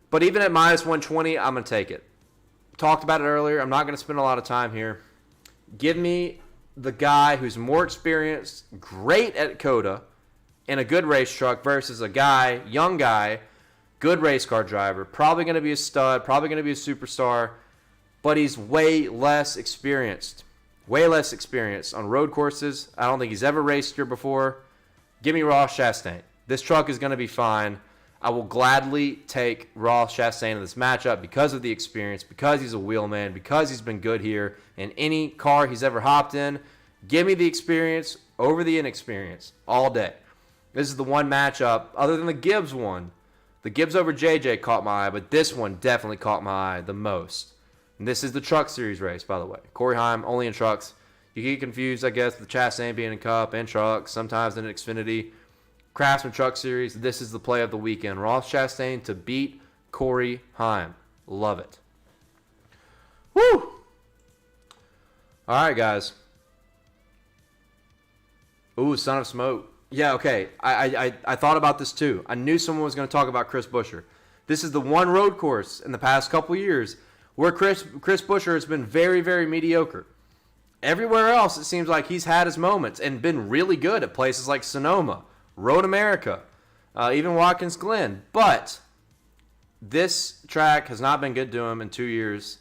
But even at minus 120, I'm going to take it. Talked about it earlier. I'm not going to spend a lot of time here. Give me the guy who's more experienced, great at Cota, in a good race truck versus a guy, young guy, good race car driver, probably going to be a stud, probably going to be a superstar, but he's way less experienced. Way less experienced on road courses. I don't think he's ever raced here before. Give me Ross Chastain. This truck is going to be fine. I will gladly take Ross Chastain in this matchup because of the experience, because he's a wheelman, because he's been good here in any car he's ever hopped in. Give me the experience over the inexperience all day. This is the one matchup, other than the Gibbs one. The Gibbs over JJ caught my eye, but this one definitely caught my eye the most. And this is the Truck Series race, by the way. Corey Heim, only in trucks. You get confused, I guess, with Chastain being in Cup and trucks, sometimes in Xfinity. Craftsman Truck Series, this is the play of the weekend. Ross Chastain to beat Corey Heim. Love it. Woo! All right, guys. Ooh, Son of Smoke. Yeah, okay. I thought about this too. I knew someone was going to talk about Chris Buescher. This is the one road course in the past couple years where Chris Buescher has been very, very mediocre. Everywhere else, it seems like he's had his moments and been really good at places like Sonoma, Road America, even Watkins Glen. But this track has not been good to him in 2 years.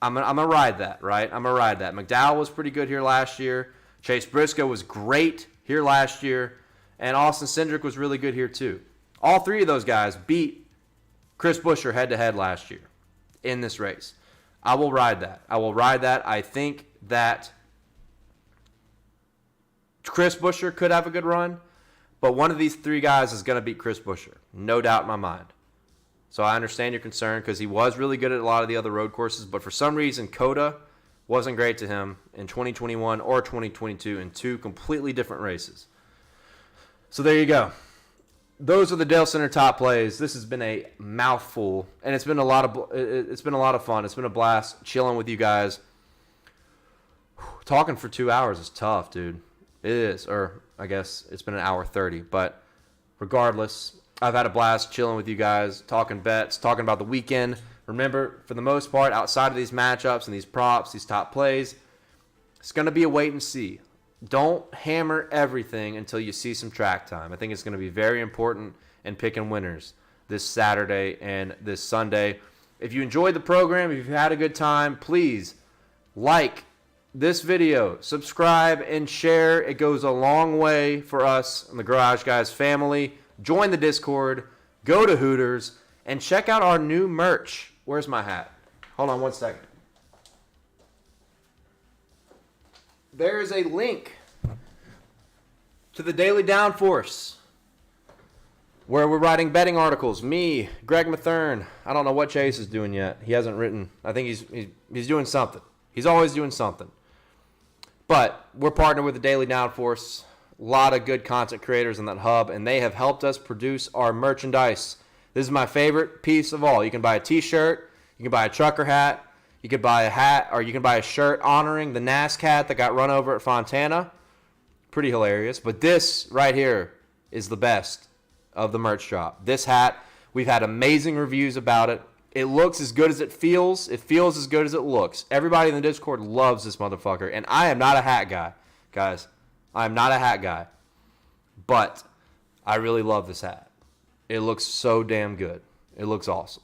I'm going to ride that, right? I'm going to ride that. McDowell was pretty good here last year. Chase Briscoe was great here last year. And Austin Cindric was really good here too. All 3 of those guys beat Chris Buescher head-to-head last year in this race. I will ride that. I think that Chris Buescher could have a good run, but one of these 3 guys is going to beat Chris Buescher. No doubt in my mind. So I understand your concern because he was really good at a lot of the other road courses, but for some reason, Cota wasn't great to him in 2021 or 2022 in 2 completely different races. So there you go. Those are the Dalescenter top plays. This has been a mouthful, and it's been a lot of fun. It's been a blast chilling with you guys. Talking for 2 hours is tough, dude. It is, or I guess it's been an hour 30. But regardless, I've had a blast chilling with you guys, talking bets, talking about the weekend. Remember, for the most part, outside of these matchups and these props, these top plays, it's going to be a wait and see. Don't hammer everything until you see some track time. I think it's going to be very important in picking winners this Saturday and this Sunday. If you enjoyed the program, if you've had a good time, please like, this video, subscribe and share. It goes a long way for us in the Garage Guys family. Join the Discord, go to Hooters, and check out our new merch. Where's my hat? Hold on one second. There is a link to the Daily Downforce, where we're writing betting articles. Me, Greg Mathern. I don't know what Chase is doing yet. He hasn't written. I think he's doing something. He's always doing something. But we're partnered with the Daily Downforce. A lot of good content creators in that hub, and they have helped us produce our merchandise. This is my favorite piece of all. You can buy a t-shirt. You can buy a trucker hat. You could buy a hat, or you can buy a shirt honoring the Nascar that got run over at Fontana. Pretty hilarious. But this right here is the best of the merch drop. This hat, we've had amazing reviews about it. It looks as good as it feels. It feels as good as it looks. Everybody in the Discord loves this motherfucker. And I am not a hat guy, guys. I am not a hat guy. But I really love this hat. It looks so damn good. It looks awesome.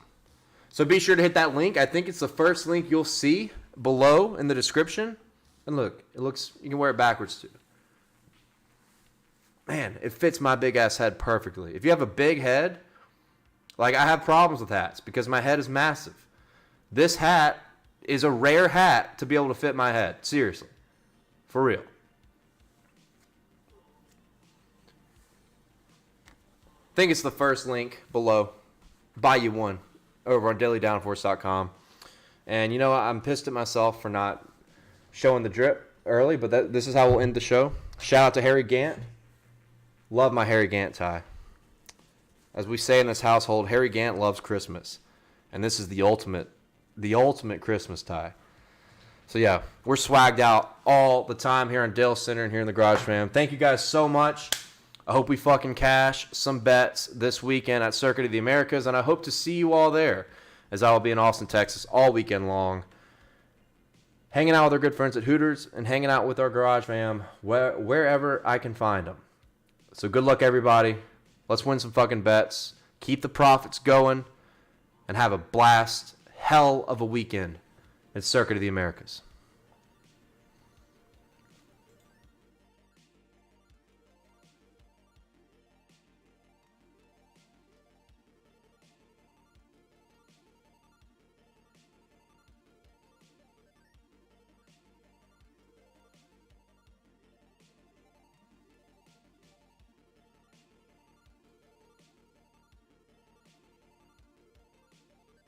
So be sure to hit that link. I think it's the first link you'll see below in the description. And look, it looks, you can wear it backwards too. Man, it fits my big ass head perfectly. If you have a big head, like I have problems with hats because my head is massive. This hat is a rare hat to be able to fit my head. Seriously. For real. I think it's the first link below. Buy you one. Over on dailydownforce.com. And you know what? I'm pissed at myself for not showing the drip early, but this is how we'll end the show. Shout out to Harry Gant. Love my Harry Gant tie. As we say in this household, Harry Gant loves Christmas. And this is the ultimate Christmas tie. So yeah, we're swagged out all the time here on Dalescenter and here in the Garage Fam. Thank you guys so much. I hope we fucking cash some bets this weekend at Circuit of the Americas, and I hope to see you all there, as I will be in Austin, Texas all weekend long, hanging out with our good friends at Hooters and hanging out with our Garage Fam wherever I can find them. So good luck, everybody. Let's win some fucking bets, keep the profits going, and have a blast, hell of a weekend at Circuit of the Americas.